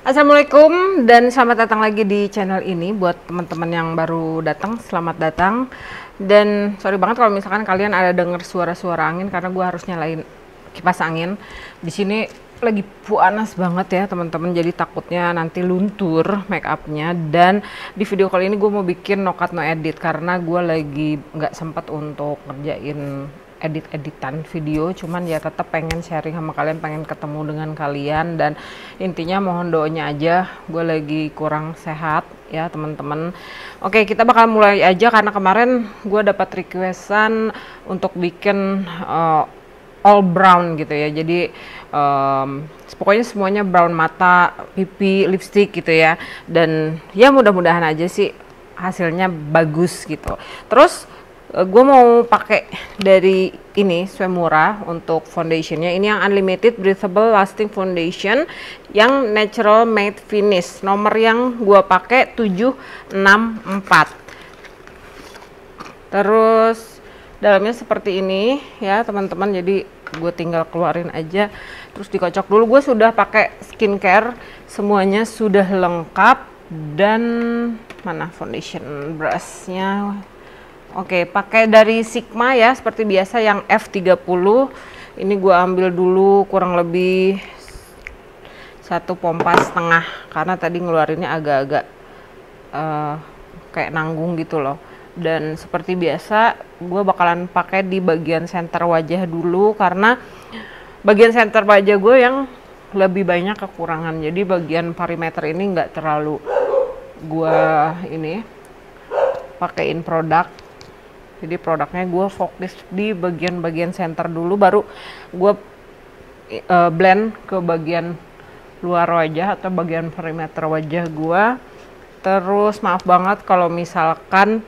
Assalamualaikum dan selamat datang lagi di channel ini. Buat teman-teman yang baru datang, selamat datang. Dan sorry banget kalau misalkan kalian ada denger suara-suara angin karena gue harus nyalain kipas angin. Di sini lagi panas banget ya teman-teman, jadi takutnya nanti luntur make upnya. Dan di video kali ini gue mau bikin no cut no edit karena gue lagi nggak sempat untuk ngerjain edit-editan video, cuman ya tetap pengen sharing sama kalian, pengen ketemu dengan kalian, dan intinya mohon doanya aja, gue lagi kurang sehat ya teman-teman. Oke, kita bakal mulai aja karena kemarin gue dapat requestan untuk bikin all brown gitu ya, jadi pokoknya semuanya brown, mata, pipi, lipstick gitu ya, dan ya mudah-mudahan aja sih hasilnya bagus gitu. Terus gue mau pakai dari ini Swemura untuk foundationnya. Ini yang unlimited breathable lasting foundation yang natural matte finish. Nomor yang gue pakai 764. Terus dalamnya seperti ini ya teman-teman. Jadi gue tinggal keluarin aja, terus dikocok dulu. Gue sudah pakai skincare, semuanya sudah lengkap. Dan mana foundation brushnya? Oke, pakai dari Sigma ya, seperti biasa yang F30. Ini gue ambil dulu kurang lebih 1,5 pompa karena tadi ngeluarinnya agak-agak kayak nanggung gitu loh. Dan seperti biasa gue bakalan pakai di bagian center wajah dulu karena bagian center wajah gue yang lebih banyak kekurangan. Jadi bagian perimeter ini nggak terlalu gue ini pakein produk. Jadi produknya gue fokus di bagian-bagian center dulu, baru gue blend ke bagian luar wajah atau bagian perimeter wajah gue. Terus maaf banget kalau misalkan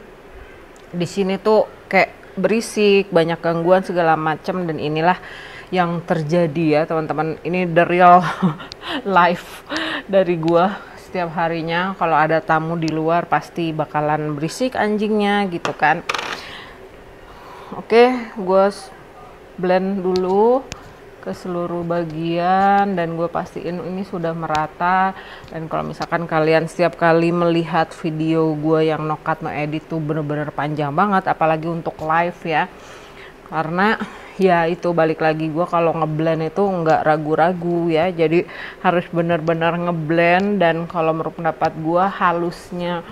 di sini tuh kayak berisik, banyak gangguan segala macam, dan inilah yang terjadi ya teman-teman. Ini the real life dari gue. Setiap harinya kalau ada tamu di luar pasti bakalan berisik anjingnya gitu kan. Oke, gue blend dulu ke seluruh bagian dan gue pastiin ini sudah merata. Dan kalau misalkan kalian setiap kali melihat video gue yang no cut no edit tuh bener-bener panjang banget, apalagi untuk live ya, karena ya itu balik lagi, gue kalau ngeblend itu nggak ragu-ragu ya, jadi harus bener-bener ngeblend. Dan kalau menurut pendapat gue halusnya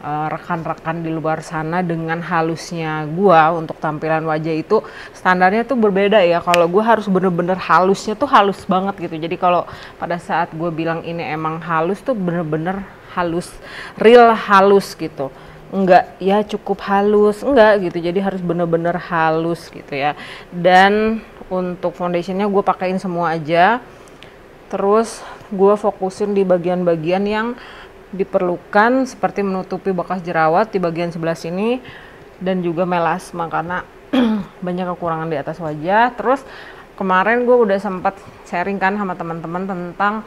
rekan-rekan di luar sana dengan halusnya gua untuk tampilan wajah itu standarnya tuh berbeda ya. Kalau gua harus bener-bener halusnya tuh halus banget gitu. Jadi kalau pada saat gue bilang ini emang halus tuh bener-bener halus, real halus gitu. Enggak ya cukup halus, enggak gitu. Jadi harus bener-bener halus gitu ya. Dan untuk foundationnya gue pakein semua aja. Terus gue fokusin di bagian-bagian yang diperlukan, seperti menutupi bekas jerawat di bagian sebelah sini dan juga melasma karena banyak kekurangan di atas wajah. Terus kemarin gue udah sempat sharing kan sama teman-teman tentang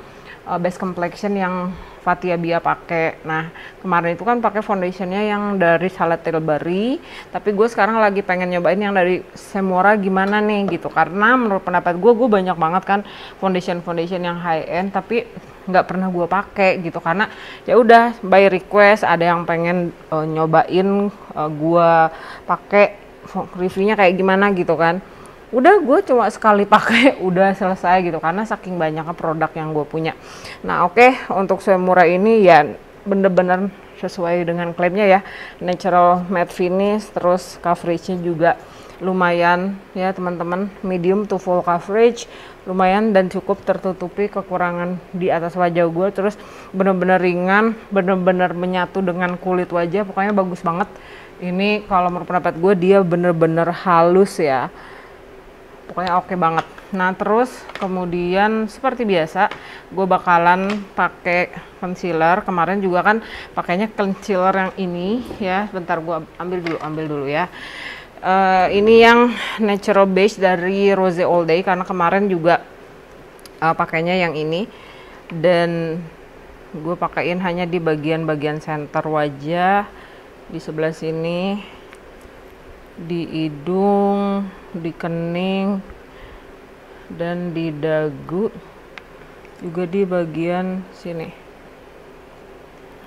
base complexion yang Fathia Bia pakai. Nah kemarin itu kan pakai foundationnya yang dari Charlotte Tilbury, tapi gue sekarang lagi pengen nyobain yang dari Sephora gimana nih gitu, karena menurut pendapat gue banyak banget kan foundation yang high end tapi nggak pernah gue pakai gitu, karena ya udah by request ada yang pengen nyobain gue pakai, reviewnya kayak gimana gitu kan. Udah gue cuma sekali pakai udah selesai gitu karena saking banyaknya produk yang gue punya. Nah oke, untuk Swemura ini ya bener-bener sesuai dengan klaimnya ya, natural matte finish, terus coveragenya juga lumayan ya teman-teman, medium to full coverage, lumayan dan cukup tertutupi kekurangan di atas wajah gue. Terus bener-bener ringan, bener-bener menyatu dengan kulit wajah, pokoknya bagus banget. Ini kalau menurut pendapat gue dia bener-bener halus ya, pokoknya oke banget. Nah terus kemudian seperti biasa gue bakalan pakai concealer. Kemarin juga kan pakainya concealer yang ini ya, bentar gue ambil dulu ya. Ini yang natural base dari Rose All Day karena kemarin juga pakainya yang ini, dan gue pakaiin hanya di bagian-bagian center wajah, di sebelah sini, di hidung, di kening, dan di dagu. juga di bagian sini.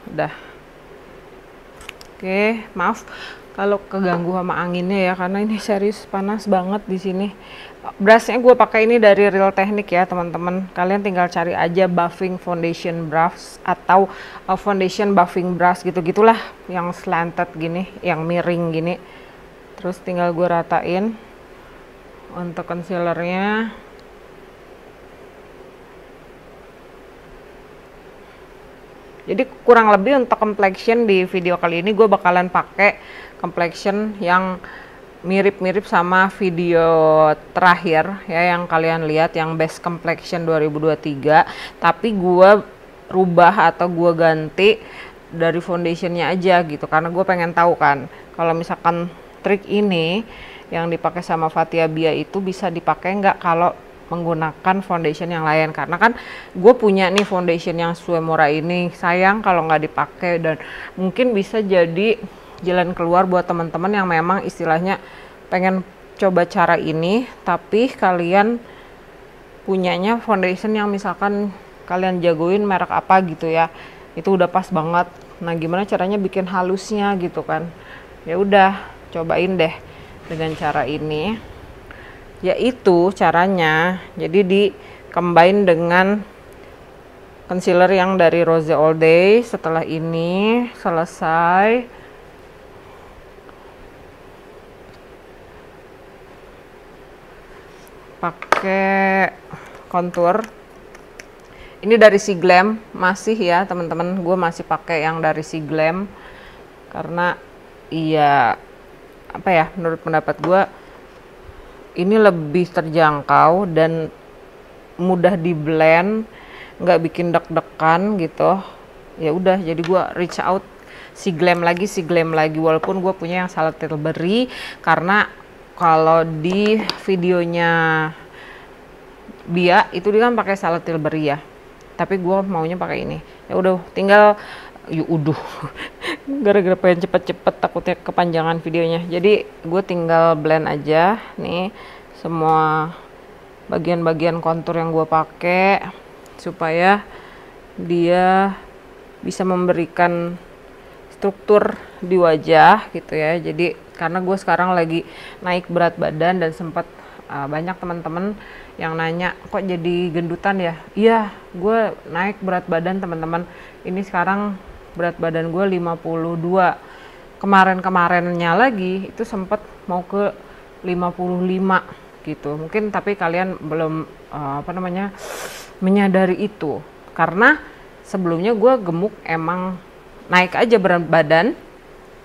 Udah. Oke, maaf kalau keganggu sama anginnya ya, karena ini serius panas banget di sini. Brushnya gue pakai ini dari Real Technique ya teman-teman. Kalian tinggal cari aja buffing foundation brush atau foundation buffing brush gitu-gitulah, yang slanted gini, yang miring gini. Terus tinggal gue ratain untuk concealernya. Jadi kurang lebih untuk complexion di video kali ini gue bakalan pakai complexion yang mirip-mirip sama video terakhir ya, yang kalian lihat yang best complexion 2023, tapi gue rubah atau gue ganti dari foundationnya aja gitu, karena gue pengen tahu kan kalau misalkan trik ini yang dipakai sama Fathia Bia itu bisa dipakai nggak kalau menggunakan foundation yang lain. Karena kan gue punya nih foundation yang Suemora ini, sayang kalau nggak dipakai, dan mungkin bisa jadi jalan keluar buat teman-teman yang memang istilahnya pengen coba cara ini tapi kalian punyanya foundation yang misalkan kalian jagoin merek apa gitu ya, itu udah pas banget. Nah gimana caranya bikin halusnya gitu kan, ya udah cobain deh dengan cara ini, yaitu caranya jadi di combine dengan concealer yang dari Rose All Day. Setelah ini selesai, pakai contour ini dari Siglam, masih ya teman-teman, gue masih pakai yang dari Siglam karena iya apa ya, menurut pendapat gue ini lebih terjangkau dan mudah di blend, nggak bikin deg-degan gitu. Ya udah, jadi gue reach out Siglam lagi, walaupun gue punya yang Salad Tilbury, karena kalau di videonya Bia itu dia kan pakai Salad Tilbury ya, tapi gue maunya pakai ini. Ya udah, tinggal gara-gara pengen cepet-cepet takutnya kepanjangan videonya, jadi gue tinggal blend aja nih semua bagian-bagian kontur yang gue pakai supaya dia bisa memberikan struktur di wajah gitu ya. Jadi karena gue sekarang lagi naik berat badan dan sempat banyak teman-teman yang nanya kok jadi gendutan ya. Iya, gue naik berat badan teman-teman. Ini sekarang berat badan gue 52. Kemarin-kemarinnya lagi itu sempat mau ke 55 gitu. Mungkin tapi kalian belum menyadari itu. Karena sebelumnya gue gemuk, emang naik aja berat badan.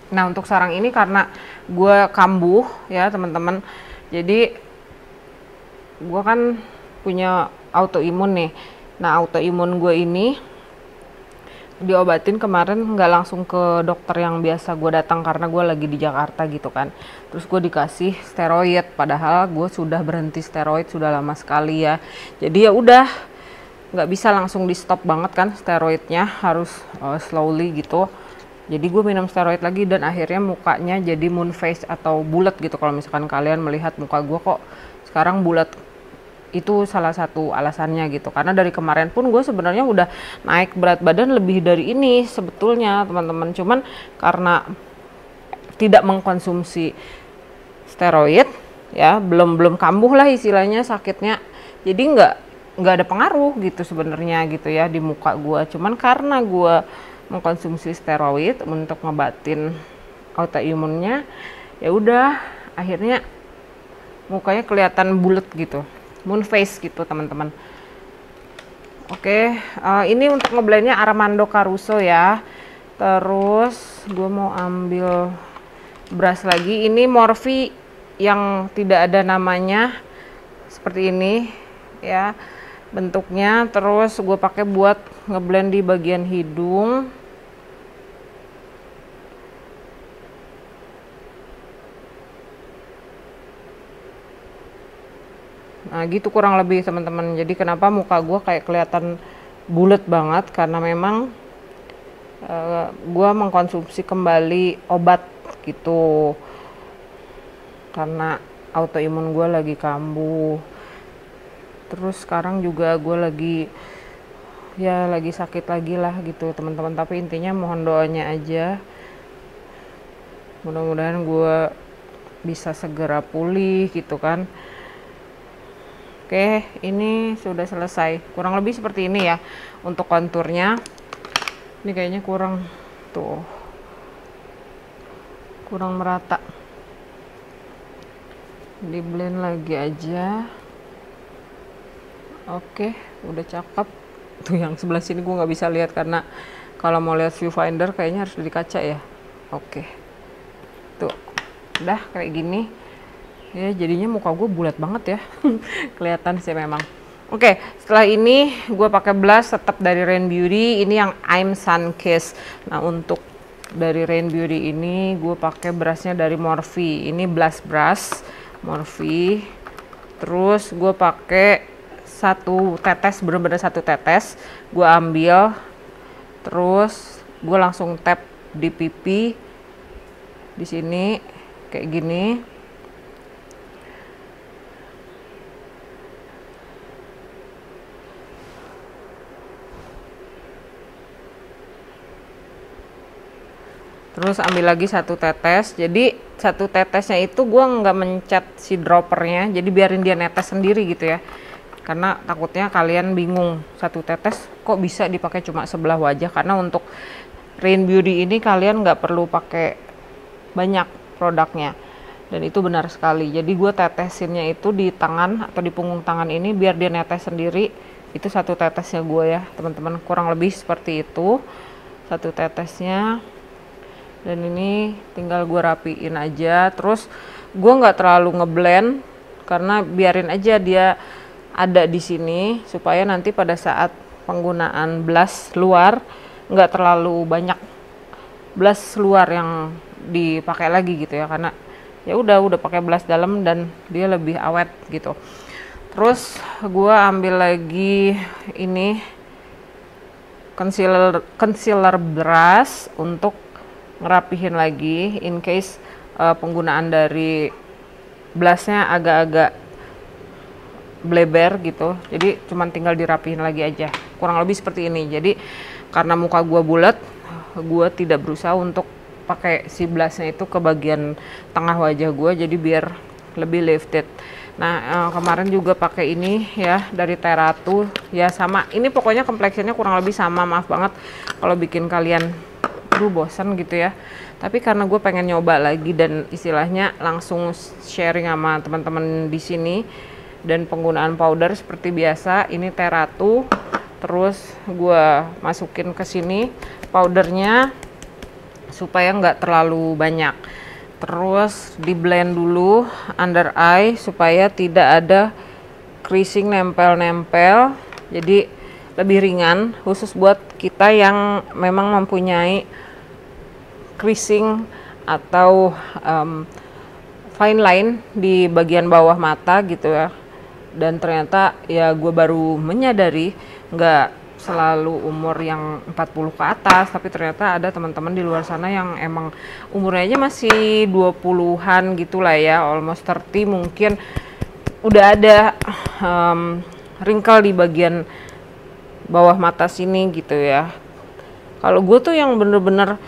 Nah, untuk sekarang ini karena gue kambuh ya teman-teman. Jadi gue kan punya autoimun nih. Nah, autoimun gue ini diobatin kemarin, nggak langsung ke dokter yang biasa gue datang karena gue lagi di Jakarta gitu kan. Terus gue dikasih steroid, padahal gue sudah berhenti steroid sudah lama sekali ya. Jadi ya udah, nggak bisa langsung di stop banget kan steroidnya, harus slowly gitu. Jadi gue minum steroid lagi dan akhirnya mukanya jadi moon face atau bulat gitu. Kalau misalkan kalian melihat muka gue kok sekarang bulat, itu salah satu alasannya gitu. Karena dari kemarin pun gue sebenarnya udah naik berat badan lebih dari ini sebetulnya teman-teman, cuman karena tidak mengkonsumsi steroid ya, belum kambuh lah istilahnya sakitnya, jadi nggak ada pengaruh gitu sebenarnya gitu ya di muka gue. Cuman karena gue mengkonsumsi steroid untuk ngebatin autoimunnya, ya udah akhirnya mukanya kelihatan bulat gitu, moon face gitu teman-teman. Oke, ini untuk ngeblendnya Armando Caruso ya. Terus gue mau ambil brush lagi, ini Morphe yang tidak ada namanya, seperti ini ya bentuknya. Terus gue pakai buat ngeblend di bagian hidung. Nah gitu kurang lebih teman-teman. Jadi kenapa muka gue kayak kelihatan bulat banget, karena memang gue mengkonsumsi kembali obat gitu, karena autoimun gue lagi kambuh. Terus sekarang juga gue lagi ya lagi sakit lagi lah gitu teman-teman, tapi intinya mohon doanya aja, mudah-mudahan gue bisa segera pulih gitu kan. Oke, ini sudah selesai, kurang lebih seperti ini ya untuk konturnya. Ini kayaknya kurang tuh, kurang merata, di blend lagi aja. Oke, udah cakep tuh. Yang sebelah sini gue nggak bisa lihat karena kalau mau lihat viewfinder kayaknya harus dari kaca ya. Oke, tuh udah kayak gini ya, jadinya muka gue bulat banget ya. Kelihatan sih memang. Oke, setelah ini gue pakai blush tetap dari Rain Beauty, ini yang I'm Sun Kiss. Nah, untuk dari Rain Beauty ini gue pakai brushnya dari Morphe, ini blush brush Morphe. Terus gue pakai satu tetes, bener-bener satu tetes gue ambil, terus gue langsung tap di pipi di sini kayak gini. Terus ambil lagi satu tetes. Jadi satu tetesnya itu gue nggak mencet si droppernya, jadi biarin dia netes sendiri gitu ya, karena takutnya kalian bingung satu tetes kok bisa dipakai cuma sebelah wajah. Karena untuk Rain Beauty ini kalian nggak perlu pakai banyak produknya, dan itu benar sekali. Jadi gue tetesinnya itu di tangan atau di punggung tangan ini biar dia netes sendiri. Itu satu tetesnya gue ya teman-teman, kurang lebih seperti itu satu tetesnya. Dan ini tinggal gue rapiin aja. Terus gue nggak terlalu ngeblend karena biarin aja dia ada di sini supaya nanti pada saat penggunaan blush luar nggak terlalu banyak blush luar yang dipakai lagi gitu ya, karena ya udah pakai blush dalam dan dia lebih awet gitu. Terus gue ambil lagi ini concealer brush untuk ngerapihin lagi in case penggunaan dari blushnya agak-agak bleber gitu. Jadi cuman tinggal dirapihin lagi aja, kurang lebih seperti ini. Jadi karena muka gua bulat, gua tidak berusaha untuk pakai si blushnya itu ke bagian tengah wajah gua, jadi biar lebih lifted. Nah, kemarin juga pakai ini ya dari Teratu ya, sama ini pokoknya complexionnya kurang lebih sama. Maaf banget kalau bikin kalian bosan gitu ya, tapi karena gue pengen nyoba lagi dan istilahnya langsung sharing sama teman-teman di sini. Dan penggunaan powder seperti biasa, ini Teratu, terus gue masukin ke sini powdernya supaya nggak terlalu banyak. Terus di blend dulu under eye supaya tidak ada creasing nempel-nempel, jadi lebih ringan, khusus buat kita yang memang mempunyai creasing atau fine line di bagian bawah mata gitu ya. Dan ternyata ya gue baru menyadari nggak selalu umur yang 40 ke atas, tapi ternyata ada teman-teman di luar sana yang emang umurnya aja masih 20-an gitu lah ya, almost 30 mungkin udah ada wrinkle di bagian bawah mata sini gitu ya. Kalau gue tuh yang bener-bener,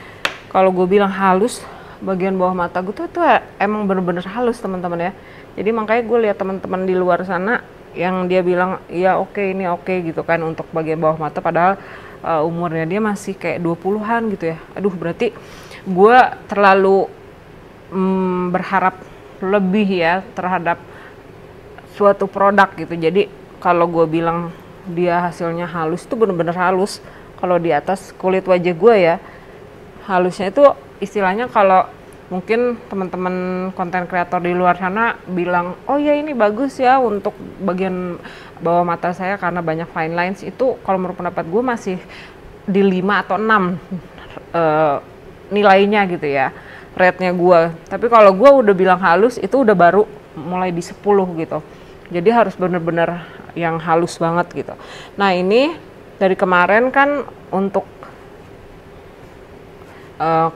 kalau gue bilang halus, bagian bawah mata gue tuh emang bener-bener halus teman-teman ya. Jadi makanya gue lihat teman-teman di luar sana yang dia bilang ya oke, ini oke gitu kan untuk bagian bawah mata, padahal umurnya dia masih kayak 20-an gitu ya. Aduh, berarti gue terlalu berharap lebih ya terhadap suatu produk gitu. Jadi kalau gue bilang dia hasilnya halus tuh bener-bener halus. Kalau di atas kulit wajah gue ya, halusnya itu istilahnya kalau mungkin teman-teman konten kreator di luar sana bilang, oh ya ini bagus ya untuk bagian bawah mata saya karena banyak fine lines, itu kalau menurut pendapat gue masih di 5 atau 6 nilainya gitu ya, rate-nya gue. Tapi kalau gue udah bilang halus, itu udah baru mulai di 10 gitu. Jadi harus bener-bener yang halus banget gitu. Nah, ini dari kemarin kan untuk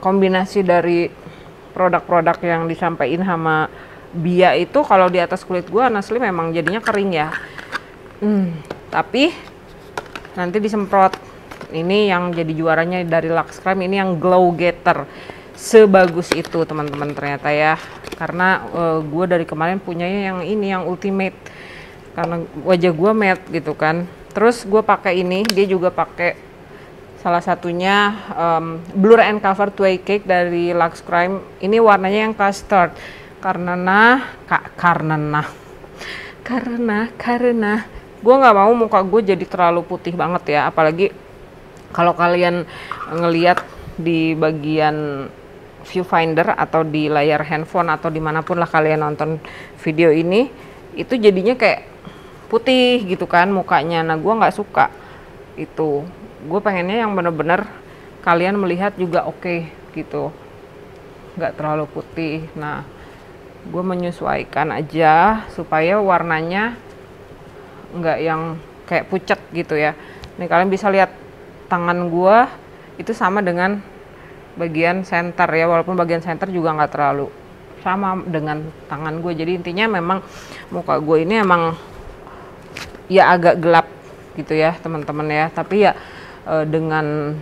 kombinasi dari produk-produk yang disampaikan sama Bia itu, kalau di atas kulit gue honestly memang jadinya kering ya. Tapi nanti disemprot. Ini yang jadi juaranya dari Lux Crime, ini yang Glow Getter. Sebagus itu teman-teman ternyata ya, karena gue dari kemarin punyanya yang ini, yang Ultimate, karena wajah gue matte gitu kan. Terus gue pakai ini, dia juga pakai salah satunya Blur and Cover Tway Cake dari Lux Crime. Ini warnanya yang custard, karena gue nggak mau muka gue jadi terlalu putih banget ya, apalagi kalau kalian ngeliat di bagian viewfinder atau di layar handphone atau dimanapun lah kalian nonton video ini, itu jadinya kayak putih gitu kan mukanya. Nah gue nggak suka itu, gue pengennya yang bener-bener kalian melihat juga oke gitu, nggak terlalu putih. Nah gue menyesuaikan aja supaya warnanya nggak yang kayak pucat gitu ya. Nih kalian bisa lihat tangan gue itu sama dengan bagian center ya, walaupun bagian center juga nggak terlalu sama dengan tangan gue. Jadi intinya memang muka gue ini emang ya agak gelap gitu ya teman-teman ya, tapi ya dengan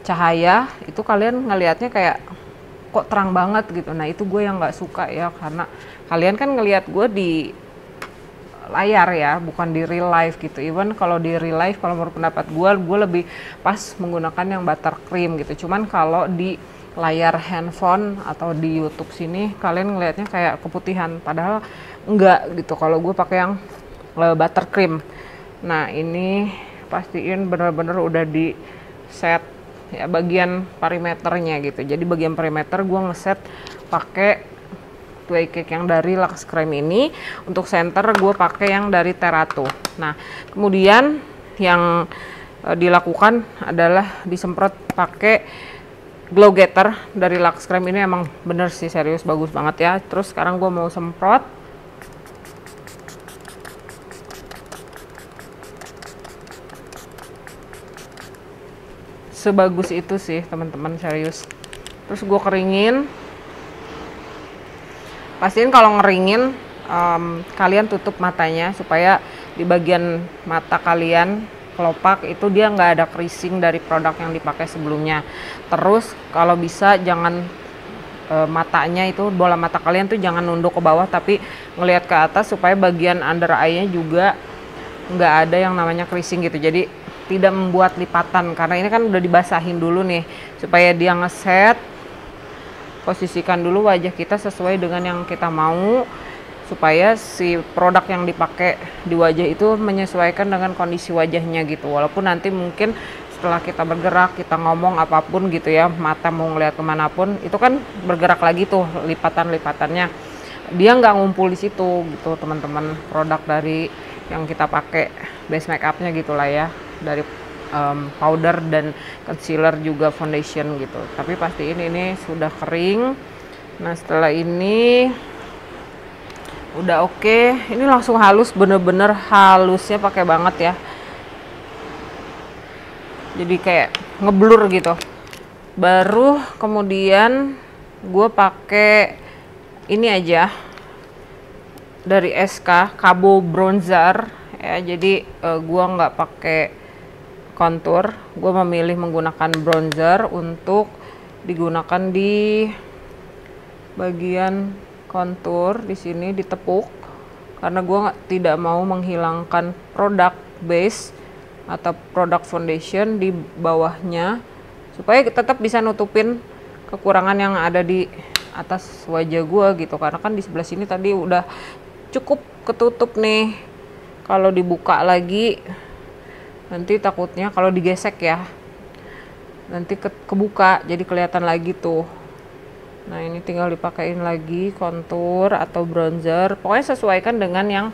cahaya itu kalian ngelihatnya kayak kok terang banget gitu. Nah itu gue yang nggak suka ya, karena kalian kan ngelihat gue di layar ya, bukan di real life gitu. Even kalau di real life, kalau menurut pendapat gue lebih pas menggunakan yang buttercream gitu. Cuman kalau di layar handphone atau di YouTube sini kalian ngelihatnya kayak keputihan, padahal enggak gitu kalau gue pakai yang buttercream. Nah ini pastiin bener-bener udah di set ya bagian perimeternya gitu. Jadi bagian perimeter gue ngeset pakai Tway Cake yang dari Lux Crime ini. Untuk center gue pakai yang dari Terato. Nah kemudian yang dilakukan adalah disemprot pakai Glow Getter dari Lux Crime. Ini emang bener sih, serius bagus banget ya. Terus sekarang gue mau semprot. Sebagus itu sih teman-teman, serius. Terus gue keringin. Pastiin kalau ngeringin kalian tutup matanya supaya di bagian mata kalian, kelopak itu dia nggak ada creasing dari produk yang dipakai sebelumnya. Terus kalau bisa jangan matanya itu, bola mata kalian tuh jangan nunduk ke bawah tapi ngelihat ke atas, supaya bagian under eye-nya juga nggak ada yang namanya creasing gitu. Jadi tidak membuat lipatan, karena ini kan udah dibasahin dulu nih supaya dia ngeset. Posisikan dulu wajah kita sesuai dengan yang kita mau, supaya si produk yang dipakai di wajah itu menyesuaikan dengan kondisi wajahnya gitu. Walaupun nanti mungkin setelah kita bergerak, kita ngomong apapun gitu ya, mata mau ngeliat kemanapun, itu kan bergerak lagi tuh lipatan-lipatannya. Dia nggak ngumpul di situ gitu teman-teman, produk dari yang kita pakai base makeupnya gitulah ya, dari powder dan concealer juga foundation gitu. Tapi pastiin ini sudah kering. Nah setelah ini udah oke. Ini langsung halus, bener-bener halusnya pakai banget ya, jadi kayak ngeblur gitu. Baru kemudian gue pakai ini aja dari SK Kabo Bronzer ya. Jadi gue nggak pakai kontur, gue memilih menggunakan bronzer untuk digunakan di bagian kontur di sini, ditepuk, karena gue tidak mau menghilangkan produk base atau produk foundation di bawahnya, supaya tetap bisa nutupin kekurangan yang ada di atas wajah gue gitu. Karena kan di sebelah sini tadi udah cukup ketutup nih, kalau dibuka lagi nanti takutnya kalau digesek ya nanti kebuka, jadi kelihatan lagi tuh. Nah ini tinggal dipakein lagi kontur atau bronzer, pokoknya sesuaikan dengan yang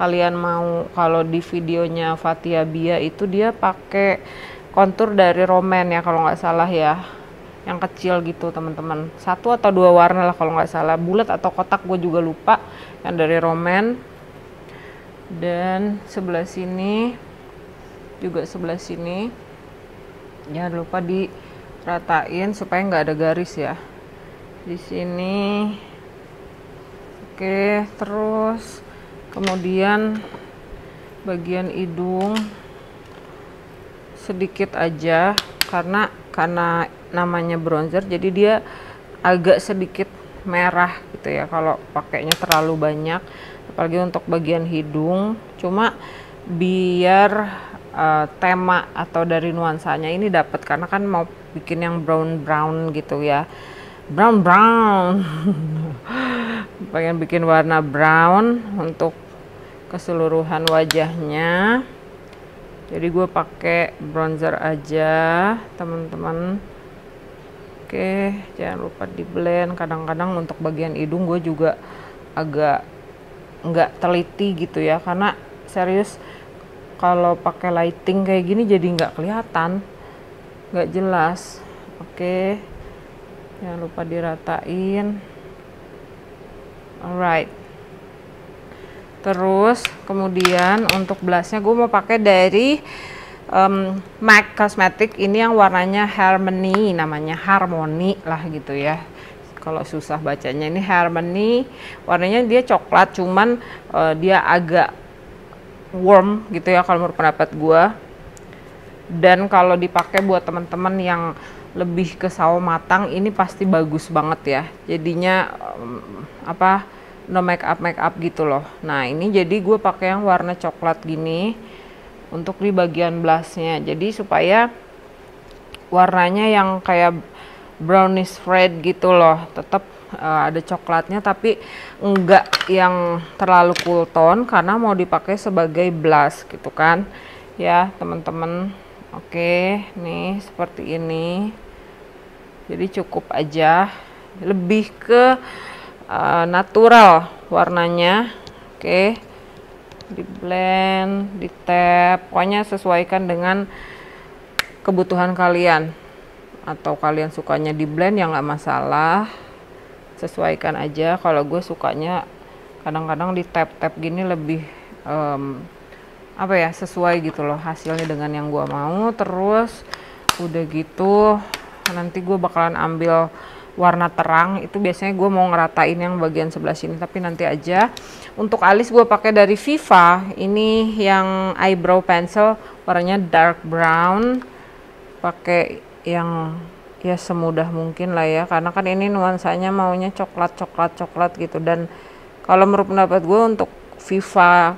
kalian mau. Kalau di videonya Fathia Bia itu dia pakai kontur dari Roman ya kalau nggak salah ya, yang kecil gitu teman-teman, 1 atau 2 warna lah kalau nggak salah, bulat atau kotak gue juga lupa, yang dari Roman. Dan sebelah sini juga, sebelah sini jangan lupa diratain supaya nggak ada garis ya di sini. Oke, terus kemudian bagian hidung sedikit aja karena namanya bronzer, jadi dia agak sedikit merah gitu ya kalau pakainya terlalu banyak, apalagi untuk bagian hidung. Cuma biar tema atau dari nuansanya ini dapat, karena kan mau bikin yang brown gitu ya, brown pengen bikin warna brown untuk keseluruhan wajahnya. Jadi gue pakai bronzer aja teman-teman. Oke, jangan lupa di blend. Kadang-kadang untuk bagian hidung gue juga agak nggak teliti gitu ya, karena serius kalau pakai lighting kayak gini jadi nggak kelihatan, nggak jelas. Oke, jangan lupa diratain. Alright. Terus kemudian untuk blushnya gue mau pakai dari MAC Cosmetic. Ini yang warnanya Harmony, namanya Harmony lah gitu ya. Kalau susah bacanya, ini Harmony. Warnanya dia coklat, cuman dia agak warm gitu ya kalau menurut pendapat gue. Dan kalau dipakai buat teman-teman yang lebih ke sawo matang, ini pasti bagus banget ya. Jadinya no make up gitu loh. Nah ini jadi gue pakai yang warna coklat gini untuk di bagian blushnya, jadi supaya warnanya yang kayak brownish red gitu loh, tetap ada coklatnya tapi enggak yang terlalu cool tone, karena mau dipakai sebagai blush gitu kan ya teman-teman. Oke, nih seperti ini, jadi cukup aja, lebih ke natural warnanya. Oke, di blend, di tap, pokoknya sesuaikan dengan kebutuhan kalian, atau kalian sukanya di blend ya nggak masalah, sesuaikan aja. Kalau gue sukanya kadang-kadang di tap-tap gini lebih sesuai gitu loh hasilnya dengan yang gue mau. Terus udah gitu nanti gue bakalan ambil warna terang, itu biasanya gue mau ngeratain yang bagian sebelah sini, tapi nanti aja. Untuk alis gue pakai dari Viva, ini yang eyebrow pencil warnanya dark brown, pakai yang ya semudah mungkin lah ya, karena kan ini nuansanya maunya coklat gitu. Dan kalau menurut pendapat gue untuk Viva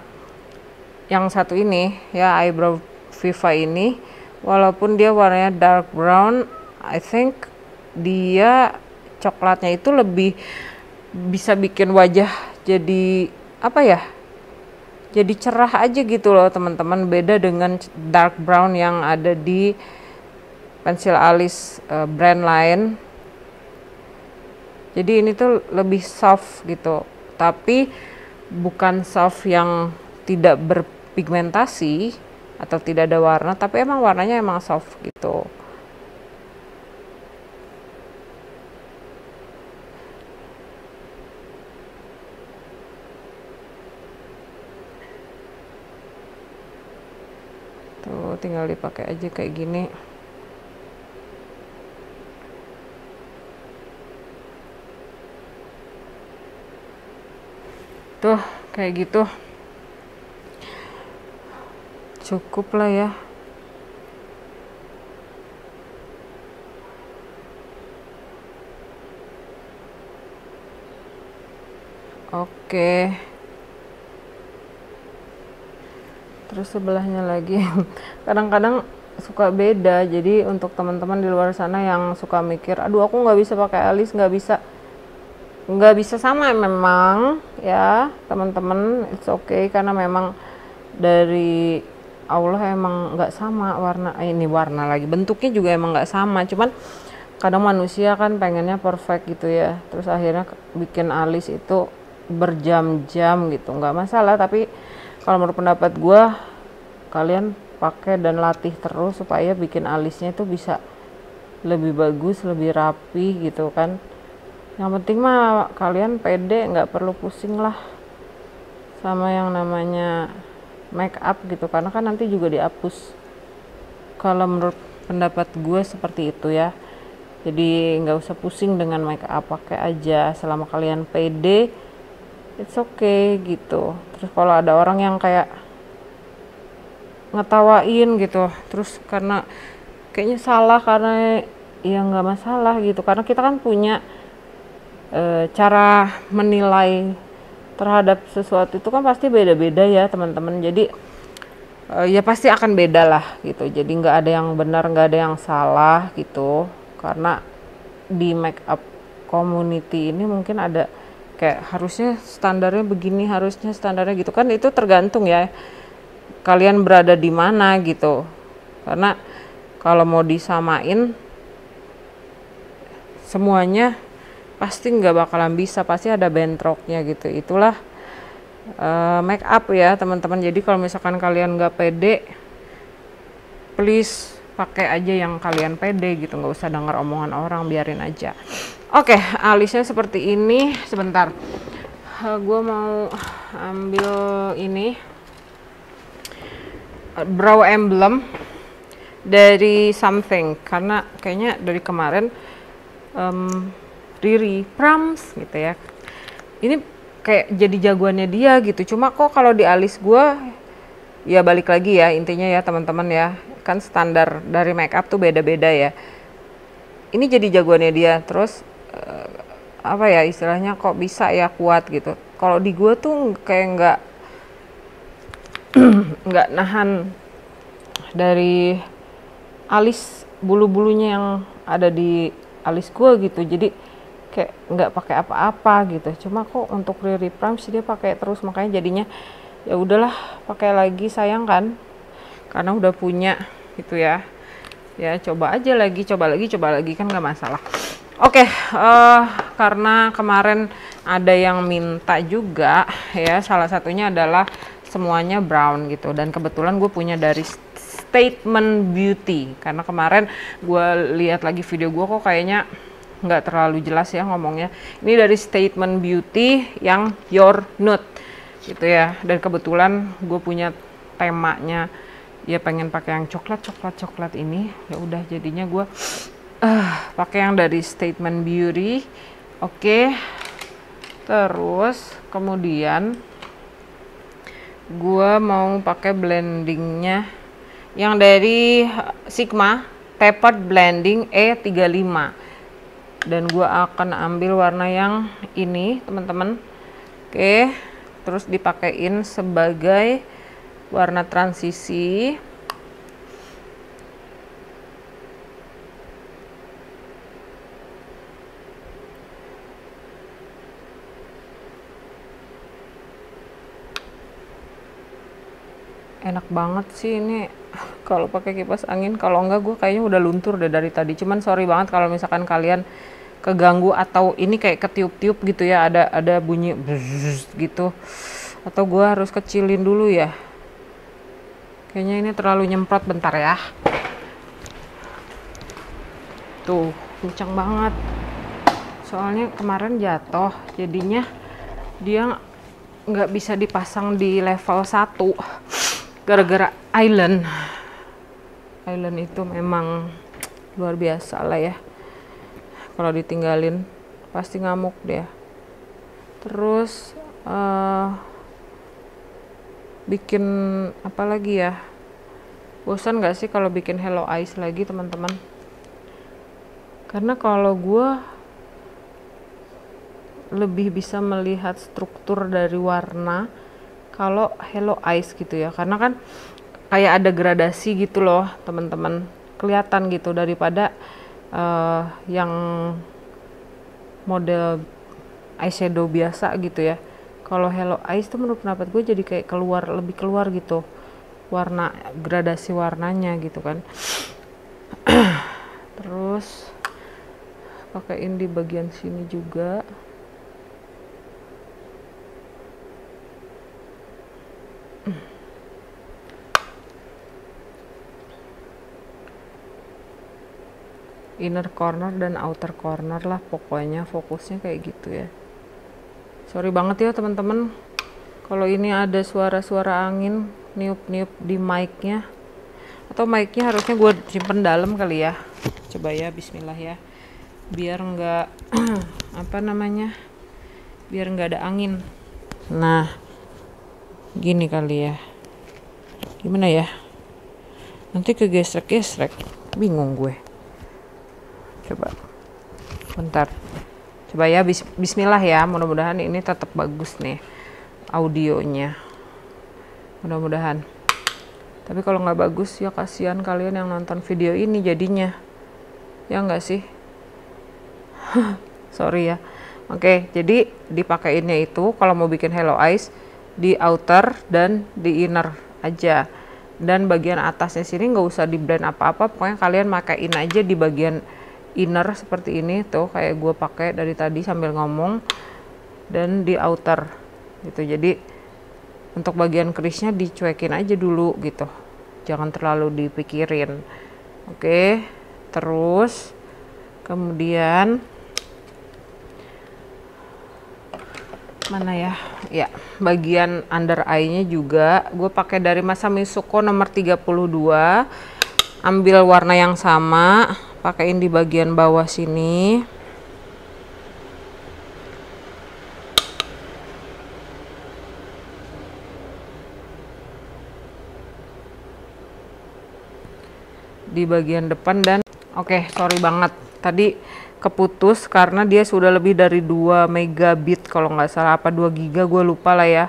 yang satu ini ya, eyebrow Viva ini, walaupun dia warnanya dark brown, I think dia coklatnya itu lebih bisa bikin wajah jadi jadi cerah aja gitu loh teman-teman, beda dengan dark brown yang ada di pensil alis brand lain. Jadi ini tuh lebih soft gitu, tapi bukan soft yang tidak berpigmentasi atau tidak ada warna, tapi emang warnanya emang soft gitu. Tuh tinggal dipakai aja kayak gini. Tuh kayak gitu cukup lah ya. Oke, terus sebelahnya lagi kadang-kadang suka beda. Jadi untuk teman-teman di luar sana yang suka mikir, aduh aku nggak bisa pakai alis, nggak bisa sama, memang ya teman-teman, it's okay, karena memang dari Allah emang nggak sama warna ini, warna lagi bentuknya juga emang nggak sama. Cuman kadang manusia kan pengennya perfect gitu ya, terus akhirnya bikin alis itu berjam-jam gitu. Nggak masalah, tapi kalau menurut pendapat gue, kalian pakai dan latih terus supaya bikin alisnya itu bisa lebih bagus, lebih rapi gitu kan. Yang penting mah kalian pede, nggak perlu pusing lah sama yang namanya make up gitu, karena kan nanti juga dihapus. Kalau menurut pendapat gue seperti itu ya. Jadi nggak usah pusing dengan make up, pakai aja selama kalian pede, it's okay gitu. Terus kalau ada orang yang kayak ngetawain gitu, terus karena kayaknya salah, karena ya nggak masalah gitu, karena kita kan punya cara menilai terhadap sesuatu itu kan pasti beda-beda ya teman-teman. Jadi ya pasti akan beda lah gitu, jadi nggak ada yang benar, nggak ada yang salah gitu, karena di make up community ini mungkin ada kayak harusnya standarnya begini, harusnya standarnya gitu kan, itu tergantung ya kalian berada di mana gitu. Karena kalau mau disamain semuanya pasti nggak bakalan bisa, pasti ada bentroknya gitu. Itulah make up ya teman-teman. Jadi kalau misalkan kalian nggak pede, please pakai aja yang kalian pede gitu, nggak usah dengar omongan orang, biarin aja. Oke, alisnya seperti ini. Sebentar, gue mau ambil ini brow emblem dari Something, karena kayaknya dari kemarin Riri Prams gitu ya, ini kayak jadi jagoannya dia gitu. Cuma kok kalau di alis gue, ya balik lagi ya intinya ya teman-teman ya, kan standar dari make up tuh beda-beda ya. Ini jadi jagoannya dia, terus apa ya istilahnya, kok bisa ya kuat gitu. Kalau di gue tuh kayak nggak nahan dari alis, bulu-bulunya yang ada di alis gue gitu, jadi kayak nggak pakai apa-apa gitu. Cuma kok untuk Riri Prams dia pakai terus, makanya jadinya ya udahlah pakai lagi, sayang kan, karena udah punya gitu ya. Ya coba aja lagi, coba lagi kan nggak masalah. Oke, karena kemarin ada yang minta juga ya, salah satunya adalah semuanya brown gitu, dan kebetulan gue punya dari Statement Beauty, karena kemarin gue lihat lagi video gue kok kayaknya nggak terlalu jelas ya ngomongnya. Ini dari Statement Beauty yang Your Nude gitu ya, dan kebetulan gue punya temanya ya pengen pakai yang coklat ini, ya udah jadinya gue pakai yang dari Statement Beauty. Oke, terus kemudian gue mau pakai blendingnya yang dari Sigma Tapered Blending E35, dan gue akan ambil warna yang ini teman-teman. Oke, terus dipakein sebagai warna transisi. Enak banget sih ini kalau pakai kipas angin, kalau enggak gue kayaknya udah luntur deh dari tadi. Cuman sorry banget kalau misalkan kalian keganggu atau ini kayak ketiup-tiup gitu ya, ada bunyi bzzz gitu, atau gue harus kecilin dulu ya, kayaknya ini terlalu nyemprot. Bentar ya, tuh kencang banget soalnya kemarin jatuh, jadinya dia nggak bisa dipasang di level 1 gara-gara Island itu memang luar biasa lah ya, kalau ditinggalin pasti ngamuk dia. Terus bikin apa lagi ya, bosan gak sih kalau bikin Hello Eyes lagi teman-teman? Karena kalau gue lebih bisa melihat struktur dari warna kalau Hello Eyes gitu ya, karena kan kayak ada gradasi gitu loh teman-teman, kelihatan gitu daripada yang model eyeshadow biasa gitu ya. Kalau Hello Eyes tuh menurut pendapat gue jadi kayak lebih keluar gitu warna, gradasi warnanya gitu kan. Terus pakaiin di bagian sini juga. Inner corner dan outer corner lah pokoknya, fokusnya kayak gitu ya. Sorry banget ya teman-teman kalau ini ada suara-suara angin niup-niup di mic-nya, atau mic-nya harusnya gue simpen dalam kali ya. Coba ya, bismillah ya, biar nggak apa namanya, biar nggak ada angin. Nah gini kali ya, gimana ya, Nanti kegesrek-gesrek, bingung gue. Coba, bentar. Coba ya, bismillah ya, mudah-mudahan ini tetap bagus nih audionya. Mudah-mudahan. Tapi kalau nggak bagus ya kasihan kalian yang nonton video ini jadinya. Ya nggak sih? Sorry ya. Oke, jadi dipakainya itu kalau mau bikin Hello Eyes di outer dan di inner aja. Dan bagian atasnya sini nggak usah di blend apa-apa, pokoknya kalian makain aja di bagian inner seperti ini tuh, kayak gue pakai dari tadi sambil ngomong, dan di outer gitu. Jadi untuk bagian crease-nya dicuekin aja dulu gitu, jangan terlalu dipikirin. Oke, terus kemudian mana ya, ya bagian under eye-nya juga gue pakai dari Masami Suko nomor 32. Ambil warna yang sama, pakaiin di bagian bawah sini. Di bagian depan. Dan oke, sorry banget tadi keputus karena dia sudah lebih dari 2 megabit kalau nggak salah, apa 2 giga, gue lupa lah ya.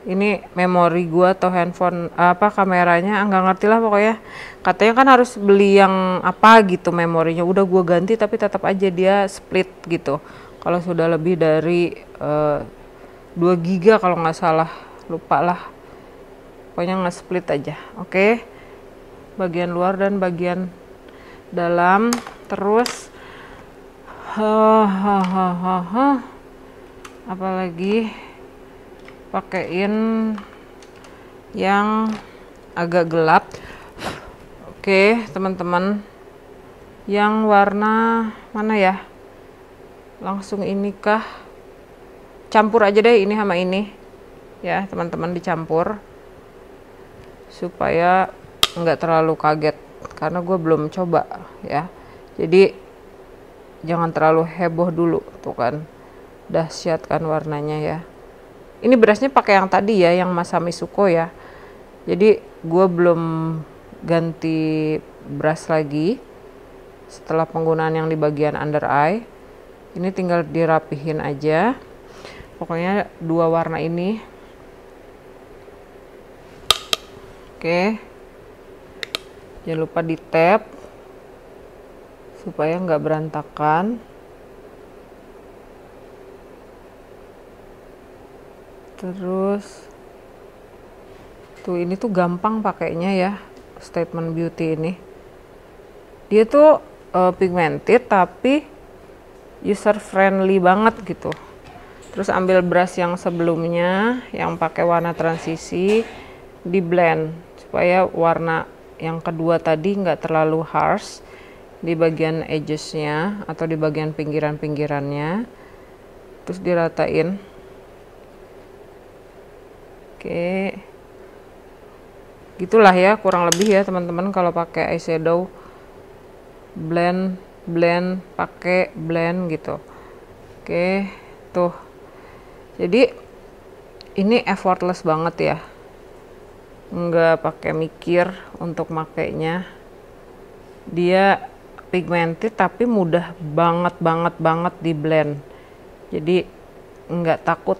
Ini memori gue atau handphone apa kameranya, nggak ngerti lah pokoknya. Katanya kan harus beli yang apa gitu memorinya, udah gue ganti tapi tetap aja dia split gitu kalau sudah lebih dari 2 giga kalau nggak salah, lupa lah pokoknya nggak split aja. Oke, bagian luar dan bagian dalam. Terus apalagi pakaiin yang agak gelap. Oke teman-teman, yang warna mana ya, langsung ini kah, campur aja deh ini sama ini ya teman-teman, dicampur supaya nggak terlalu kaget karena gue belum coba ya. Jadi jangan terlalu heboh dulu, tuh kan dahsyat kan warnanya ya. Ini berasnya pakai yang tadi ya, yang Masami Suko ya. Jadi gue belum ganti brush lagi setelah penggunaan yang di bagian under eye. Ini tinggal dirapihin aja. Pokoknya 2 warna ini. Oke. Jangan lupa di tap supaya nggak berantakan. Terus tuh ini tuh gampang pakainya ya, Statement Beauty ini. Dia tuh pigmented tapi user friendly banget gitu. Terus ambil brush yang sebelumnya yang pakai warna transisi, di blend supaya warna yang kedua tadi nggak terlalu harsh di bagian edgesnya atau di bagian pinggiran-pinggirannya. Terus diratain. Oke, gitulah ya kurang lebih ya teman-teman kalau pakai eyeshadow, blend pakai blend gitu. Oke, tuh jadi ini effortless banget ya, nggak pakai mikir untuk makainya. Dia pigmented tapi mudah banget di blend, jadi nggak takut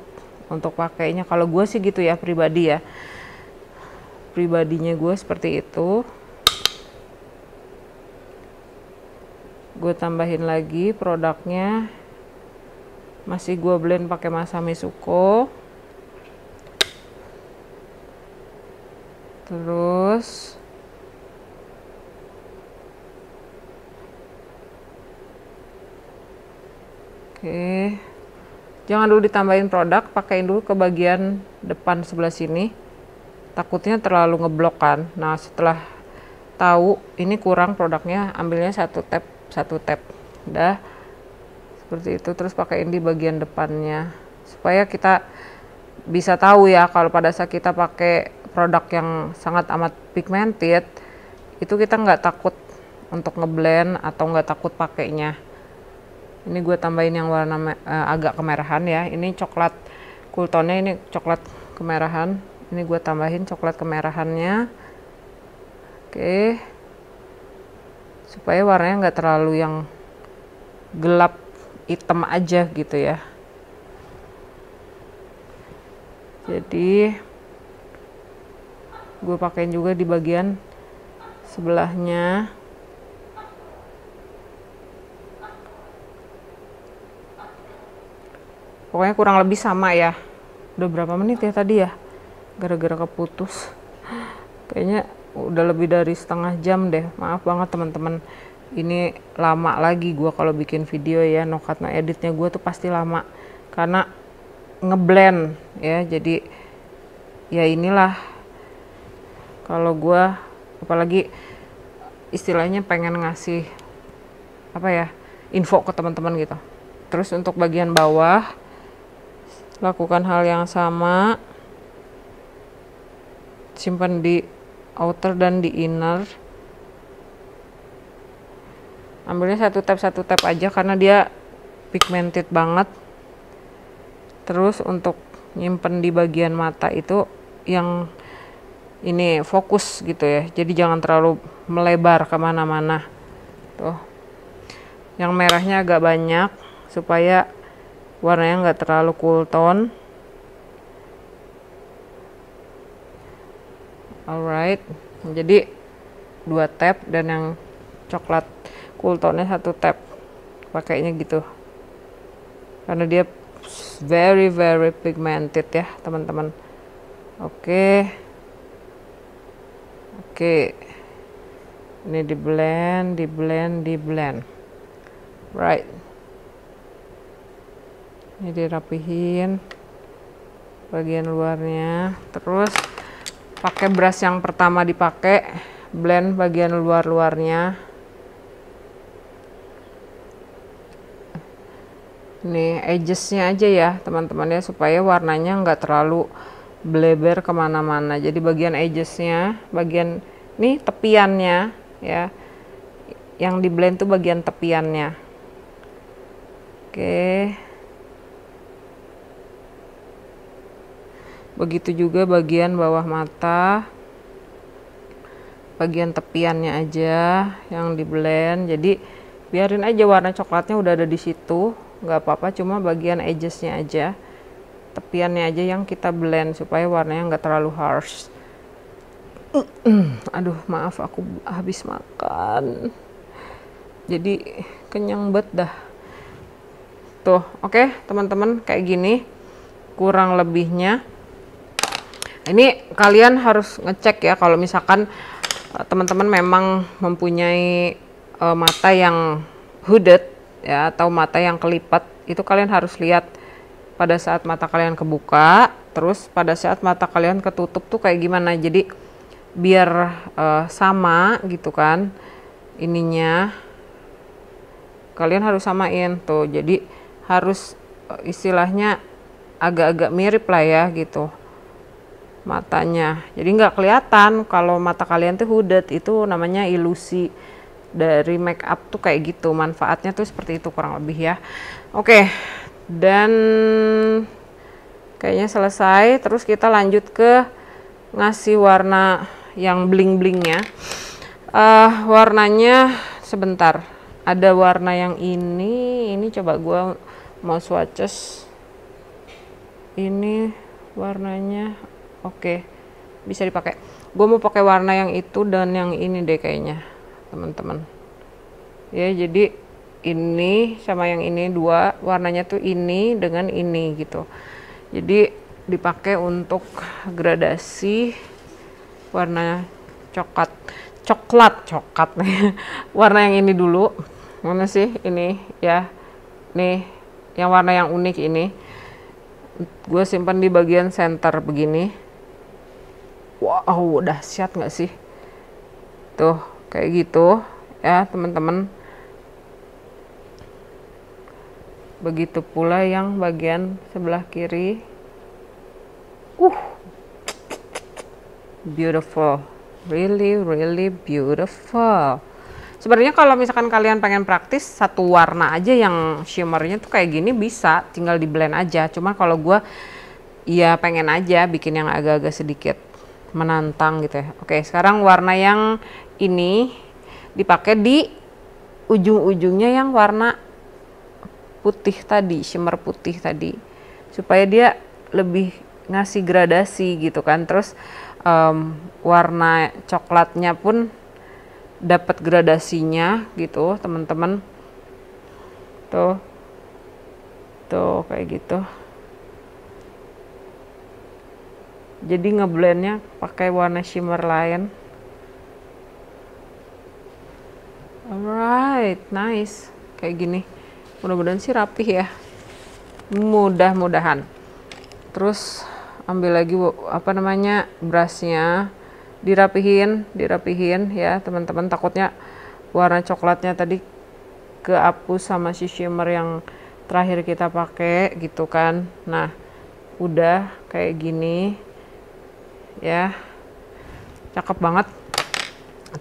untuk pakainya. Kalau gue sih gitu ya, pribadinya gue seperti itu. Gue tambahin lagi produknya, masih gue blend pakai Masami Suko. Terus oke, jangan dulu ditambahin produk, pakaiin dulu ke bagian depan sebelah sini, takutnya terlalu ngeblok kan. Nah setelah tahu ini kurang produknya, ambilnya satu tab udah seperti itu. Terus pakaiin di bagian depannya supaya kita bisa tahu ya kalau pada saat kita pakai produk yang sangat amat pigmented itu kita nggak takut untuk ngeblend atau nggak takut pakainya. Ini gue tambahin yang warna agak kemerahan ya, ini coklat cool tone-nya, ini coklat kemerahan, ini gue tambahin coklat kemerahannya. Oke, supaya warnanya nggak terlalu yang gelap hitam aja gitu ya. Jadi gue pakein juga di bagian sebelahnya. Pokoknya kurang lebih sama ya. Udah berapa menit ya tadi ya? Gara-gara keputus. Kayaknya udah lebih dari setengah jam deh. Maaf banget teman-teman. Ini lama lagi gue kalau bikin video ya. No cut no editnya gue tuh pasti lama. Karena ngeblend ya. Jadi ya inilah. Kalau gue apalagi istilahnya pengen ngasih apa ya, info ke teman-teman gitu. Terus untuk bagian bawah lakukan hal yang sama, simpan di outer dan di inner. Ambilnya satu tab aja karena dia pigmented banget. Terus untuk nyimpen di bagian mata itu yang ini fokus gitu ya, jadi jangan terlalu melebar kemana-mana. Tuh, yang merahnya agak banyak supaya warnanya nggak terlalu cool tone. Alright, jadi 2 tab dan yang coklat cool tone-nya 1 tab. Pakainya gitu karena dia very pigmented ya teman-teman. Oke, ini di blend. Right, ini dirapihin bagian luarnya. Terus pakai brush yang pertama dipakai, blend bagian luarnya. Nih edgesnya aja ya teman-teman ya, supaya warnanya nggak terlalu bleber kemana-mana. Jadi bagian edgesnya, bagian nih tepiannya ya, yang di blend tuh bagian tepiannya. Oke, begitu juga bagian bawah mata, bagian tepiannya aja yang di blend. Jadi biarin aja warna coklatnya udah ada di situ, nggak apa-apa, cuma bagian edgesnya aja, tepiannya aja yang kita blend supaya warnanya nggak terlalu harsh. Aduh maaf, aku habis makan jadi kenyang banget dah. Tuh, oke teman-teman, kayak gini kurang lebihnya. Ini kalian harus ngecek ya kalau misalkan teman-teman memang mempunyai mata yang hooded ya, atau mata yang kelipat. Itu kalian harus lihat pada saat mata kalian kebuka, terus pada saat mata kalian ketutup tuh kayak gimana. Jadi biar sama gitu kan ininya, kalian harus samain tuh. Jadi harus istilahnya agak-agak mirip lah ya gitu matanya. Jadi nggak kelihatan kalau mata kalian tuh hooded. Itu namanya ilusi dari make up tuh kayak gitu. Manfaatnya tuh seperti itu kurang lebih ya. Oke, dan kayaknya selesai. Terus kita lanjut ke ngasih warna yang bling-blingnya. Warnanya sebentar. Ada warna yang ini coba gue mau swatches. Ini warnanya oke, bisa dipakai. Gue mau pakai warna yang itu dan yang ini deh kayaknya teman-teman ya. Jadi ini sama yang ini, dua warnanya tuh ini dengan ini gitu. Jadi dipakai untuk gradasi warna coklat warna yang ini dulu. Mana sih ini ya, nih yang warna yang unik ini gue simpan di bagian center begini. Wow, dahsyat nggak sih tuh, kayak gitu ya teman-teman. Begitu pula yang bagian sebelah kiri. Beautiful, really beautiful. Sebenarnya kalau misalkan kalian pengen praktis satu warna aja yang shimmernya tuh kayak gini, bisa tinggal di blend aja. Cuma kalau gue ya pengen aja bikin yang agak-agak sedikit menantang gitu ya. Oke, sekarang warna yang ini dipakai di ujung-ujungnya yang warna putih tadi, shimmer putih tadi, supaya dia lebih ngasih gradasi gitu kan. Terus warna coklatnya pun dapat gradasinya gitu teman-teman. Tuh kayak gitu. Jadi ngeblendnya pakai warna shimmer lain. Alright, nice. Kayak gini. Mudah-mudahan sih rapih ya. Mudah-mudahan. Terus ambil lagi apa namanya, brushnya, dirapihin ya teman-teman. Takutnya warna coklatnya tadi kehapus sama si shimmer yang terakhir kita pakai gitu kan. Nah, udah kayak gini ya, cakep banget.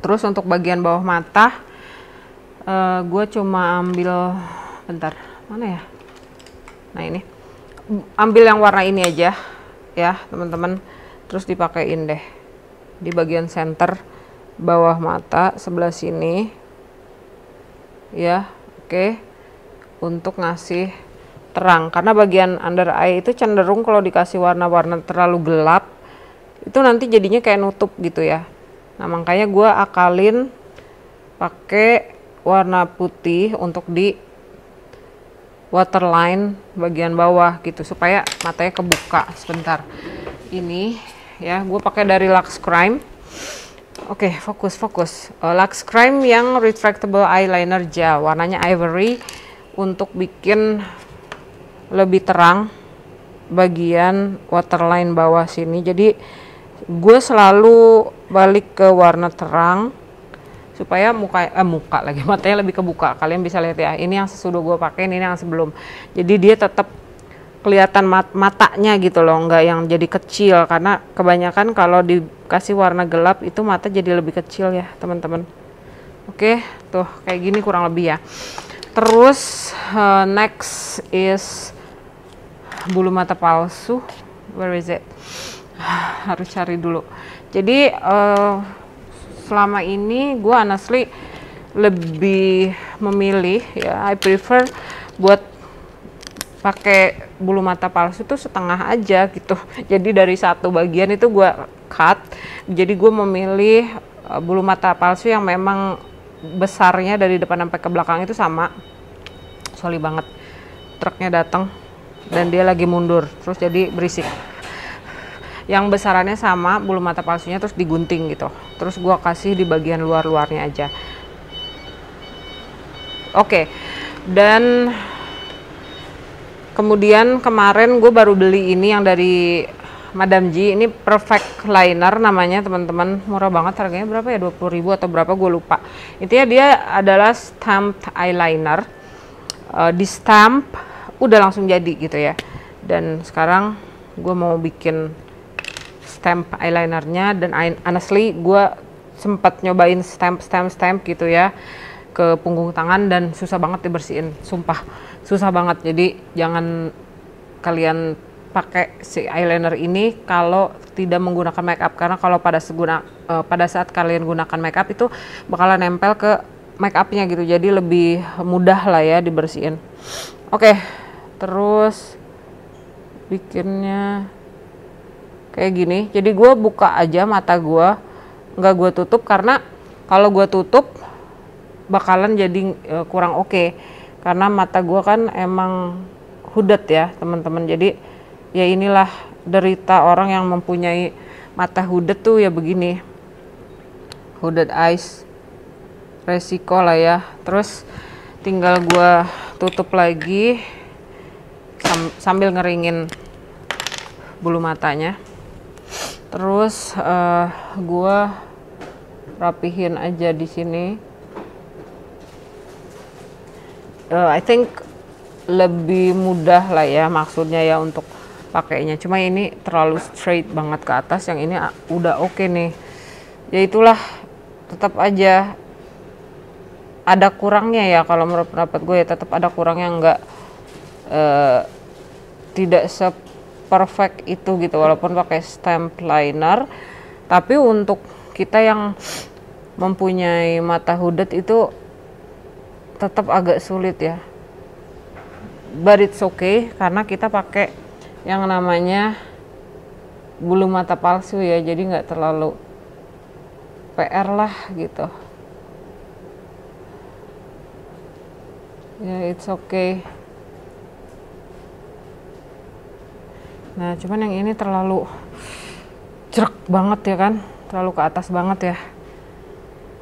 Terus untuk bagian bawah mata gue cuma ambil, bentar, mana ya, nah ini, ambil yang warna ini aja ya teman-teman. Terus dipakein deh di bagian center bawah mata sebelah sini ya. Oke, untuk ngasih terang, karena bagian under eye itu cenderung kalau dikasih warna-warna terlalu gelap itu nanti jadinya kayak nutup gitu ya. Nah, makanya gue akalin pakai warna putih untuk di waterline bagian bawah gitu, supaya matanya kebuka. Sebentar, ini ya gue pakai dari Lux Crime. Oke, fokus. Lux Crime yang retractable eyeliner gel, warnanya ivory, untuk bikin lebih terang bagian waterline bawah sini. Jadi gue selalu balik ke warna terang supaya muka lagi, matanya lebih kebuka. Kalian bisa lihat ya, ini yang sesudah gue pakai, ini yang sebelum. Jadi dia tetap kelihatan matanya gitu loh, nggak yang jadi kecil, karena kebanyakan kalau dikasih warna gelap itu mata jadi lebih kecil ya teman-teman. Oke, tuh kayak gini kurang lebih ya. Terus next is bulu mata palsu. Where is it? Harus cari dulu. Jadi selama ini gue honestly lebih memilih ya, I prefer buat pakai bulu mata palsu tuh setengah aja gitu. Jadi dari satu bagian itu gue cut. Jadi gue memilih bulu mata palsu yang memang besarnya dari depan sampai ke belakang itu sama. Sorry banget, truknya datang dan dia lagi mundur, terus jadi berisik. Yang besarannya sama bulu mata palsunya, terus digunting gitu. Terus gue kasih di bagian luar-luarnya aja. Oke, dan kemudian kemarin gue baru beli ini yang dari Madame G. Ini Perfect Liner namanya teman-teman. Murah banget, harganya berapa ya, 20.000 atau berapa gue lupa. Intinya dia adalah stamped eyeliner. Di stamp udah langsung jadi gitu ya. Dan sekarang gue mau bikin stamp eyelinernya, dan honestly gue sempat nyobain stamp gitu ya ke punggung tangan, dan susah banget dibersihin, sumpah susah banget. Jadi jangan kalian pakai si eyeliner ini kalau tidak menggunakan makeup, karena kalau pada saat kalian gunakan makeup itu bakalan nempel ke makeupnya gitu, jadi lebih mudah lah ya dibersihin. Oke, terus bikinnya kayak gini. Jadi gue buka aja mata gue, nggak gue tutup, karena kalau gue tutup bakalan jadi kurang oke. Karena mata gue kan emang hooded ya teman-teman. Jadi ya inilah derita orang yang mempunyai mata hooded tuh ya begini, hooded eyes, resiko lah ya. Terus tinggal gue tutup lagi sambil ngeringin bulu matanya. Terus gue rapihin aja di sini. I think lebih mudah lah ya maksudnya ya untuk pakainya. Cuma ini terlalu straight banget ke atas, yang ini udah oke nih. Ya itulah, tetap aja ada kurangnya ya, kalau menurut pendapat gue ya tetap ada kurangnya, nggak tidak perfect itu gitu, walaupun pakai stamp liner. Tapi untuk kita yang mempunyai mata hooded itu tetap agak sulit ya. But it's okay karena kita pakai yang namanya bulu mata palsu ya, jadi nggak terlalu PR lah gitu. Ya, it's okay. Nah, cuman yang ini terlalu jerk banget ya kan, terlalu ke atas banget ya.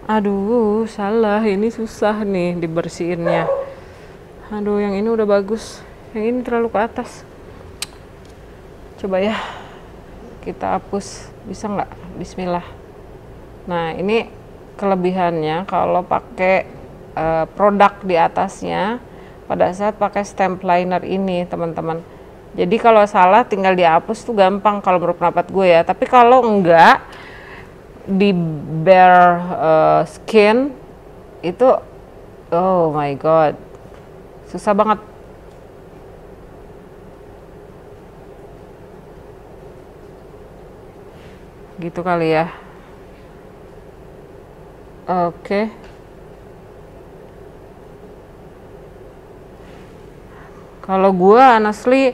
Aduh, salah, ini susah nih dibersihinnya. Aduh, yang ini udah bagus, yang ini terlalu ke atas. Coba ya, kita hapus, bisa nggak? Bismillah. Nah, ini kelebihannya kalau pakai produk di atasnya pada saat pakai stamp liner ini, teman-teman. Jadi kalau salah tinggal dihapus tuh gampang kalau menurut pendapat gue ya. Tapi kalau enggak, di bare skin itu, oh my god, susah banget. Gitu kali ya. Oke. Kalau gue honestly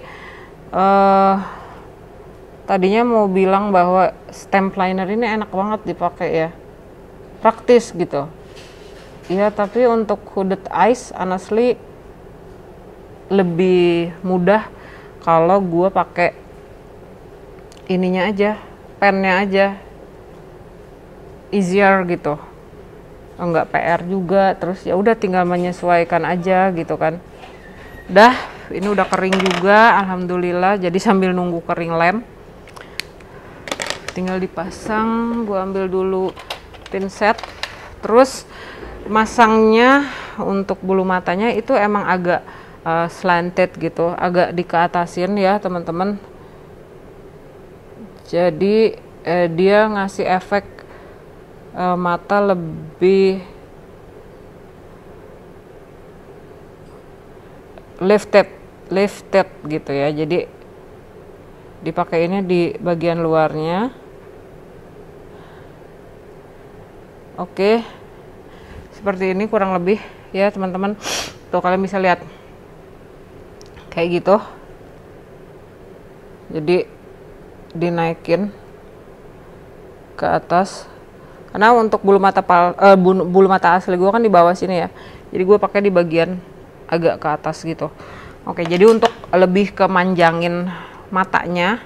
tadinya mau bilang bahwa stamp liner ini enak banget dipakai ya, praktis gitu. Iya, tapi untuk hooded eyes honestly lebih mudah kalau gue pakai ininya aja, pennya aja, easier gitu. Enggak PR juga, terus ya udah tinggal menyesuaikan aja gitu kan. Dah, ini udah kering juga, alhamdulillah. Jadi sambil nunggu kering lem, tinggal dipasang. Gue ambil dulu pinset, terus masangnya untuk bulu matanya itu emang agak slanted gitu, agak dikeatasin ya teman-teman. Jadi dia ngasih efek mata lebih lifted gitu ya. Jadi dipakainya di bagian luarnya. Oke, seperti ini kurang lebih ya teman-teman. Tuh kalian bisa lihat kayak gitu. Jadi dinaikin ke atas karena untuk bulu mata asli gue kan di bawah sini ya. Jadi gue pakai di bagian agak ke atas gitu. Oke, jadi untuk lebih kemanjangin matanya,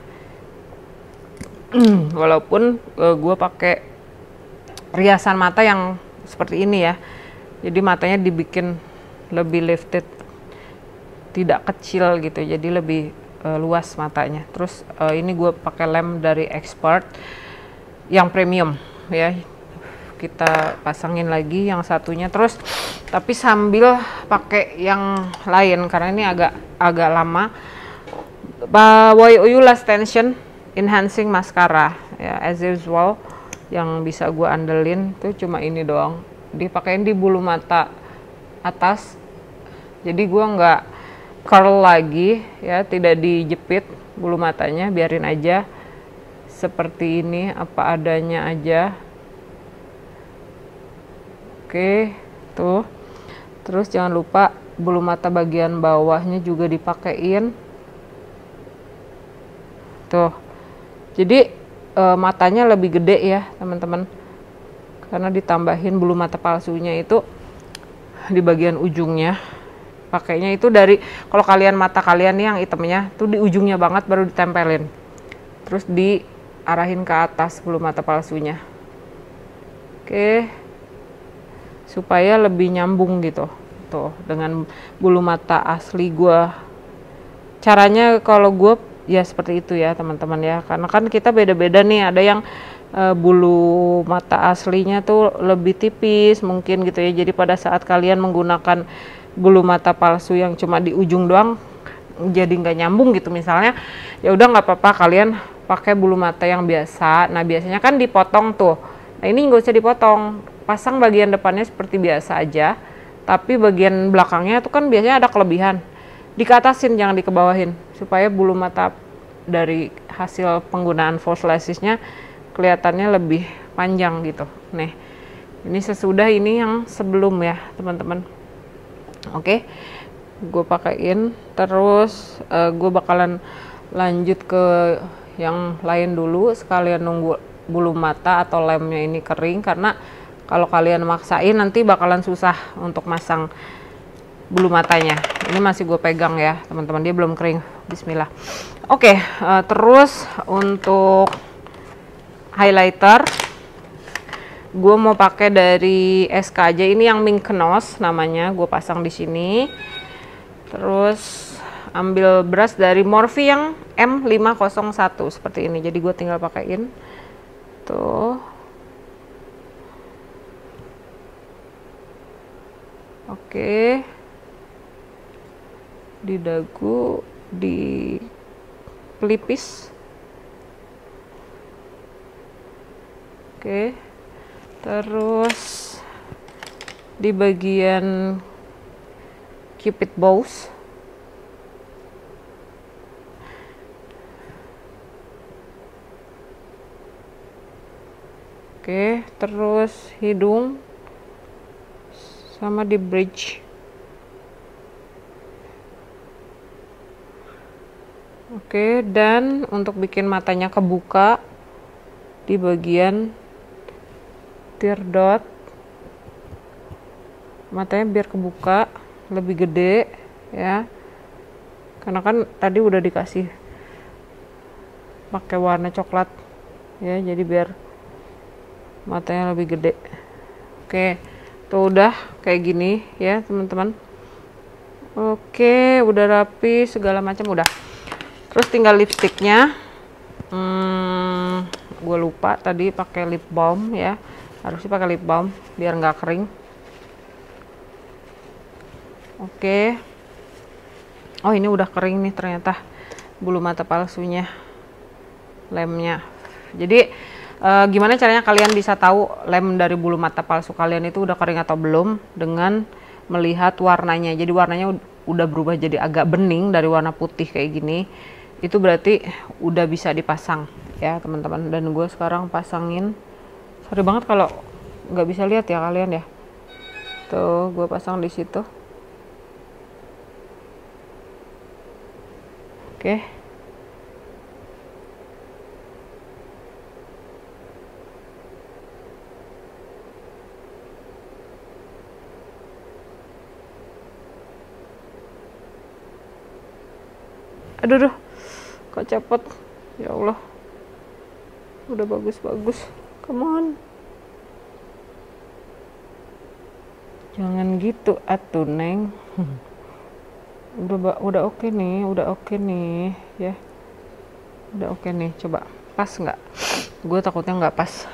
walaupun gue pakai riasan mata yang seperti ini ya, jadi matanya dibikin lebih lifted, tidak kecil gitu, jadi lebih luas matanya. Terus ini gue pakai lem dari Expert yang premium ya. Kita pasangin lagi yang satunya, terus tapi sambil pakai yang lain karena ini agak lama. YOU Last Tension Enhancing Mascara ya, as usual yang bisa gue andelin tuh cuma ini doang, dipakein di bulu mata atas. Jadi gue nggak curl lagi ya, tidak dijepit bulu matanya, biarin aja seperti ini apa adanya aja. Oke, tuh. Terus jangan lupa bulu mata bagian bawahnya juga dipakein. Tuh. Jadi matanya lebih gede ya, teman-teman. Karena ditambahin bulu mata palsunya itu di bagian ujungnya. Pakainya itu dari, kalau kalian mata kalian nih yang hitamnya tuh di ujungnya banget baru ditempelin. Terus diarahin ke atas bulu mata palsunya. Oke. Supaya lebih nyambung gitu tuh dengan bulu mata asli gue. Caranya kalau gue ya seperti itu ya teman-teman ya, karena kan kita beda-beda nih. Ada yang bulu mata aslinya tuh lebih tipis mungkin gitu ya, jadi pada saat kalian menggunakan bulu mata palsu yang cuma di ujung doang jadi nggak nyambung gitu misalnya, ya udah nggak apa-apa, kalian pakai bulu mata yang biasa. Nah biasanya kan dipotong tuh, nah ini nggak usah dipotong, pasang bagian depannya seperti biasa aja, tapi bagian belakangnya itu kan biasanya ada kelebihan, dikeatasin jangan dikebawahin, supaya bulu mata dari hasil penggunaan false lashesnya kelihatannya lebih panjang gitu. Nih, ini sesudah ini yang sebelum ya teman-teman. Oke, gue pakein, terus gue bakalan lanjut ke yang lain dulu, sekalian nunggu bulu mata atau lemnya ini kering, karena kalau kalian maksain nanti bakalan susah untuk masang bulu matanya. Ini masih gue pegang ya teman-teman, dia belum kering. Bismillah. Oke, terus untuk highlighter gue mau pakai dari SKJ, ini yang Mykonos namanya, gue pasang di sini. Terus ambil brush dari Morphe yang M501 seperti ini, jadi gue tinggal pakaiin tuh. Oke, di dagu, di pelipis. Oke, terus di bagian cupid bows. Oke, terus hidung sama di bridge. Oke, dan untuk bikin matanya kebuka di bagian tear dot, matanya biar kebuka lebih gede ya, karena kan tadi udah dikasih pakai warna coklat ya, jadi biar matanya lebih gede. Oke, tuh udah kayak gini ya teman-teman. Oke, udah rapi segala macam udah. Terus tinggal lipstiknya. Gue lupa tadi pakai lip balm ya, harusnya pakai lip balm biar nggak kering. Oke, oh ini udah kering nih ternyata bulu mata palsunya, lemnya. Jadi gimana caranya kalian bisa tahu lem dari bulu mata palsu kalian itu udah kering atau belum? Dengan melihat warnanya. Jadi warnanya udah berubah jadi agak bening dari warna putih kayak gini, itu berarti udah bisa dipasang ya teman-teman. Dan gue sekarang pasangin. Sorry banget kalau nggak bisa lihat ya kalian ya. Tuh gue pasang di situ. Oke. Aduh, kok cepet ya Allah. Udah bagus-bagus, come on. Jangan gitu atuh neng. Udah oke nih, udah oke nih ya, udah oke nih. Coba pas nggak? Gue takutnya nggak pas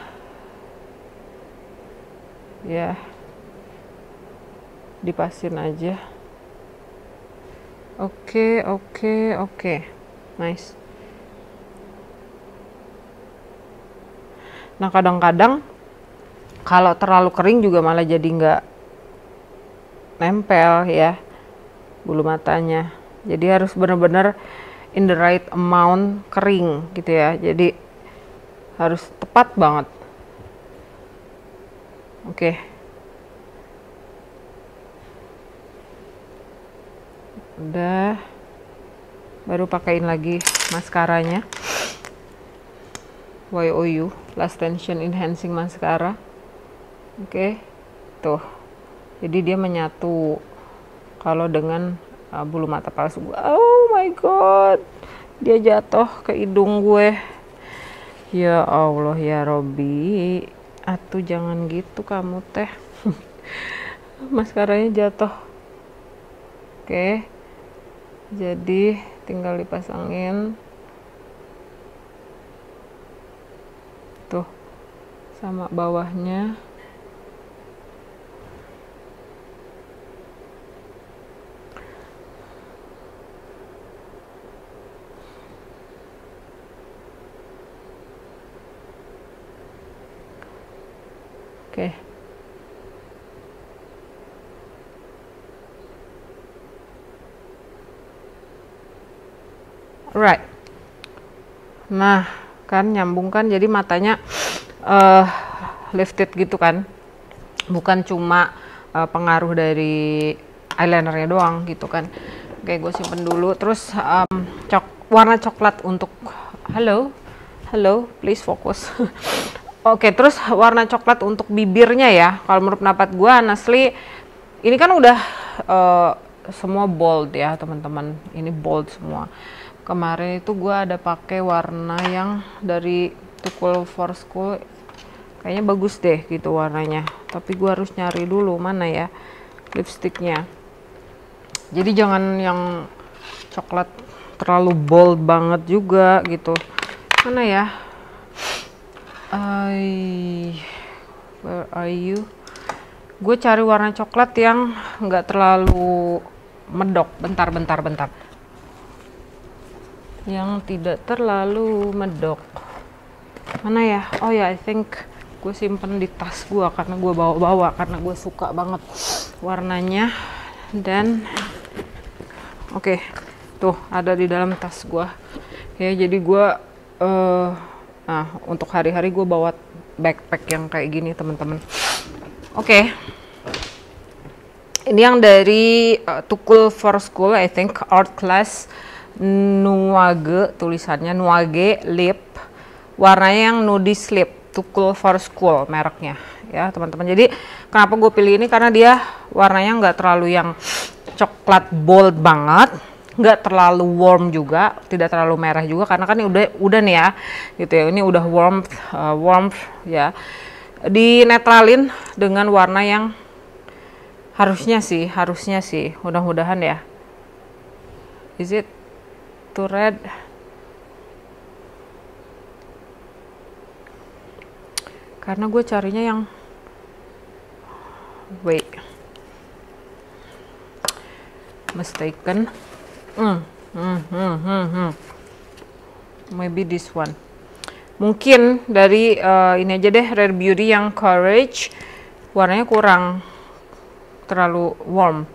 ya, dipasin aja. Oke, nice. Nah kadang-kadang kalau terlalu kering juga malah jadi nggak nempel ya bulu matanya. Jadi harus benar-benar in the right amount kering gitu ya. Jadi harus tepat banget. Oke. Udah, baru pakaiin lagi maskaranya. YOU Last Tension Enhancing Mascara. Oke, tuh. Jadi dia menyatu kalau dengan bulu mata palsu. Oh my god, dia jatuh ke hidung gue. Ya Allah ya Robby, atuh jangan gitu kamu teh. Maskaranya jatuh. Oke, jadi tinggal dipasangin tuh sama bawahnya. Oke. Alright. Nah, kan, nyambung kan, jadi matanya lifted gitu kan, bukan cuma pengaruh dari eyelinernya doang gitu kan. Oke, gue simpen dulu. Terus warna coklat untuk halo please fokus. Oke, terus warna coklat untuk bibirnya ya. Kalau menurut pendapat gue, honestly, ini kan udah semua bold ya teman-teman. Ini bold semua. Kemarin itu gue ada pakai warna yang dari Too Cool for School. Kayaknya bagus deh gitu warnanya. Tapi gue harus nyari dulu mana ya lipstiknya. Jadi jangan yang coklat terlalu bold banget juga gitu. Mana ya? Where are you? Gue cari warna coklat yang nggak terlalu medok. Bentar. Yang tidak terlalu medok. Mana ya? Oh ya, I think gue simpen di tas gue karena gue bawa karena gue suka banget warnanya. Dan oke, tuh ada di dalam tas gue ya. Jadi gue nah untuk hari-hari gue bawa backpack yang kayak gini teman-teman. Oke, ini yang dari Too Cool for School, I think, art class Nuage, tulisannya Nuage lip, warnanya yang nudist lip. Too Cool for School mereknya ya teman-teman. Jadi kenapa gue pilih ini, karena dia warnanya nggak terlalu yang coklat bold banget, nggak terlalu warm juga, tidak terlalu merah juga, karena kan ini udah nih ya gitu ya, ini udah warm ya, dinetralin dengan warna yang harusnya sih mudah-mudahan ya, is it too red? Karena gue carinya yang mistaken. Maybe this one. Mungkin dari ini aja deh, Rare Beauty yang Courage, warnanya kurang terlalu warm.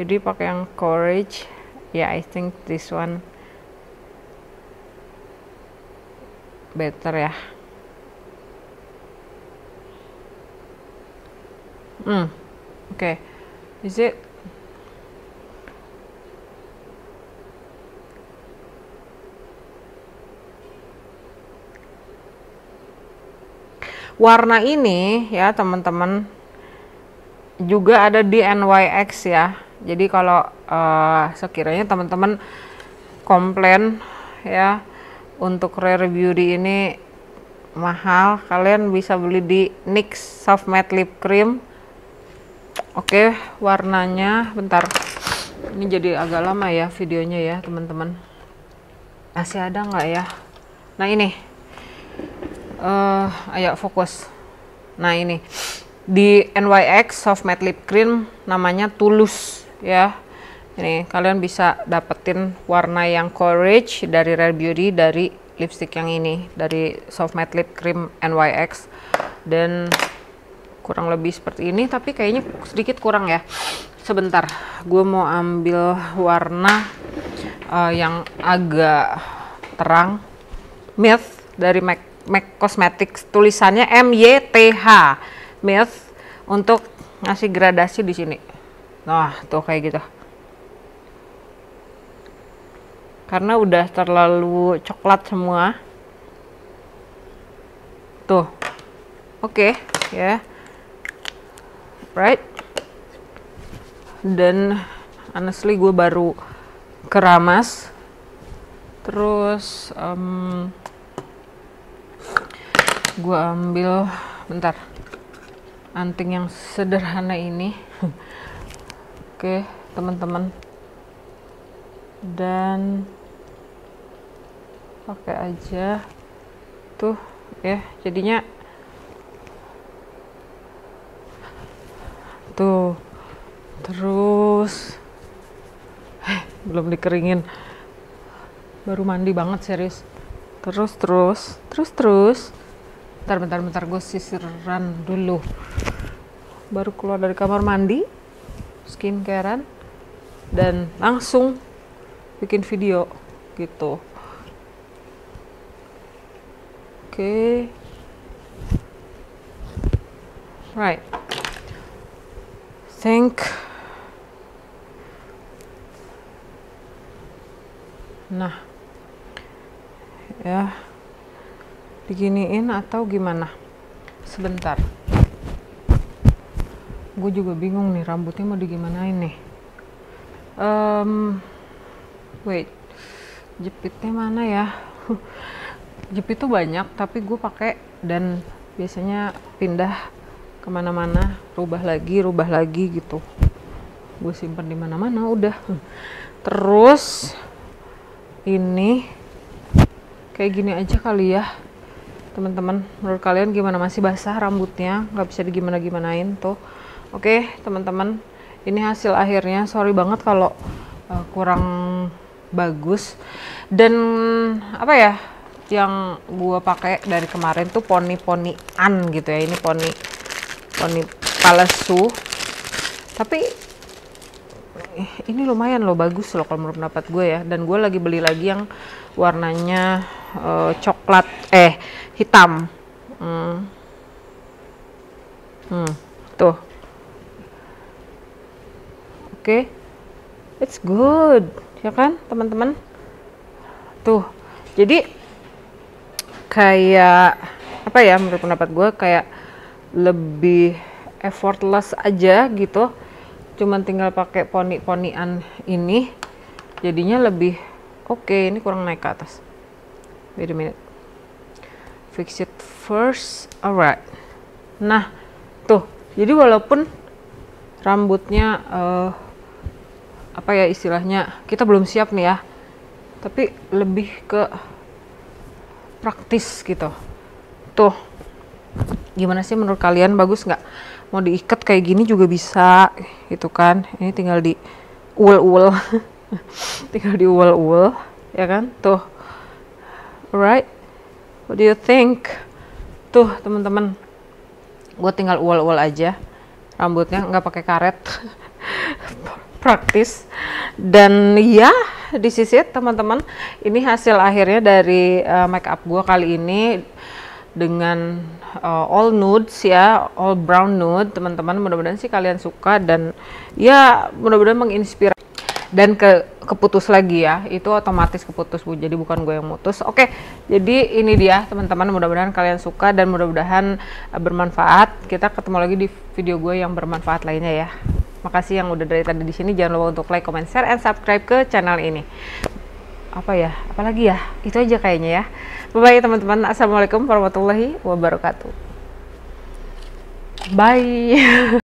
Jadi pakai yang Courage. Yeah, I think this one better ya. Okay. Is it? Warna ini ya teman-teman juga ada di NYX ya. Jadi kalau sekiranya teman-teman komplain ya untuk Rare Beauty ini mahal, kalian bisa beli di NYX Soft Matte Lip Cream. Oke, warnanya bentar, ini jadi agak lama ya videonya ya teman-teman. Masih ada nggak ya? Nah ini ayo fokus. Nah ini di NYX Soft Matte Lip Cream, namanya Tulus ya. Ini kalian bisa dapetin warna yang Courage dari Rare Beauty, dari lipstick yang ini, dari Soft Matte Lip Cream NYX, dan kurang lebih seperti ini, tapi kayaknya sedikit kurang ya. Sebentar, gue mau ambil warna yang agak terang, Myth dari MAC Cosmetics, tulisannya MYTH, Myth, untuk ngasih gradasi di sini. Nah, tuh kayak gitu. Karena udah terlalu coklat semua. Tuh. Oke, ya. Right. Dan honestly gue baru keramas. Terus gue ambil bentar anting yang sederhana ini. Oke, teman-teman. Dan pakai aja tuh ya, jadinya tuh. Terus belum dikeringin, baru mandi banget serius. Terus bentar gue sisiran dulu, baru keluar dari kamar mandi, skincarean, dan langsung bikin video gitu. Oke. Right. Think. Nah, ya, diginiin atau gimana? Sebentar. Gue juga bingung nih, rambutnya mau digimanain nih. Wait, jepitnya mana ya? Jepit tuh banyak, tapi gue pakai dan biasanya pindah kemana-mana, rubah lagi gitu. Gue simpan di mana-mana udah. Terus ini kayak gini aja kali ya, teman-teman. Menurut kalian gimana? Masih basah rambutnya, nggak bisa digimana-gimanain tuh. Oke, teman-teman, ini hasil akhirnya. Sorry banget kalau kurang bagus. Dan apa ya? Yang gua pakai dari kemarin tuh poni-ponian gitu ya. Ini poni palsu. Tapi ini lumayan loh, bagus loh kalau menurut pendapat gue ya. Dan gue lagi beli lagi yang warnanya coklat hitam. Tuh. Oke. It's good, ya kan, teman-teman? Tuh. Jadi kayak apa ya, menurut pendapat gue kayak lebih effortless aja gitu. Cuman tinggal pakai poni-ponian ini, jadinya lebih oke. Ini kurang naik ke atas. Wait a minute. Fix it first. Alright. Nah, tuh. Jadi walaupun rambutnya apa ya istilahnya, kita belum siap nih ya, tapi lebih ke praktis gitu. Tuh, gimana sih menurut kalian, bagus nggak? Mau diikat kayak gini juga bisa gitu kan. Ini tinggal di uul tinggal di uul ya kan. Tuh, alright, what do you think? Tuh teman-teman, gue tinggal uul aja rambutnya, nggak pakai karet. Praktis. Dan ya, this is it teman-teman. Ini hasil akhirnya dari make up gue kali ini dengan all nudes ya, all brown nude teman-teman. Mudah-mudahan sih kalian suka dan ya mudah-mudahan menginspirasi. Dan keputus lagi ya, itu otomatis keputus Bu, jadi bukan gue yang mutus. Oke, jadi ini dia teman-teman, mudah-mudahan kalian suka dan mudah-mudahan bermanfaat. Kita ketemu lagi di video gue yang bermanfaat lainnya ya. Makasih yang udah dari tadi di sini. Jangan lupa untuk like, comment, share, and subscribe ke channel ini. Apa ya? Apalagi ya? Itu aja kayaknya ya. Bye-bye teman-teman. Assalamualaikum warahmatullahi wabarakatuh. Bye.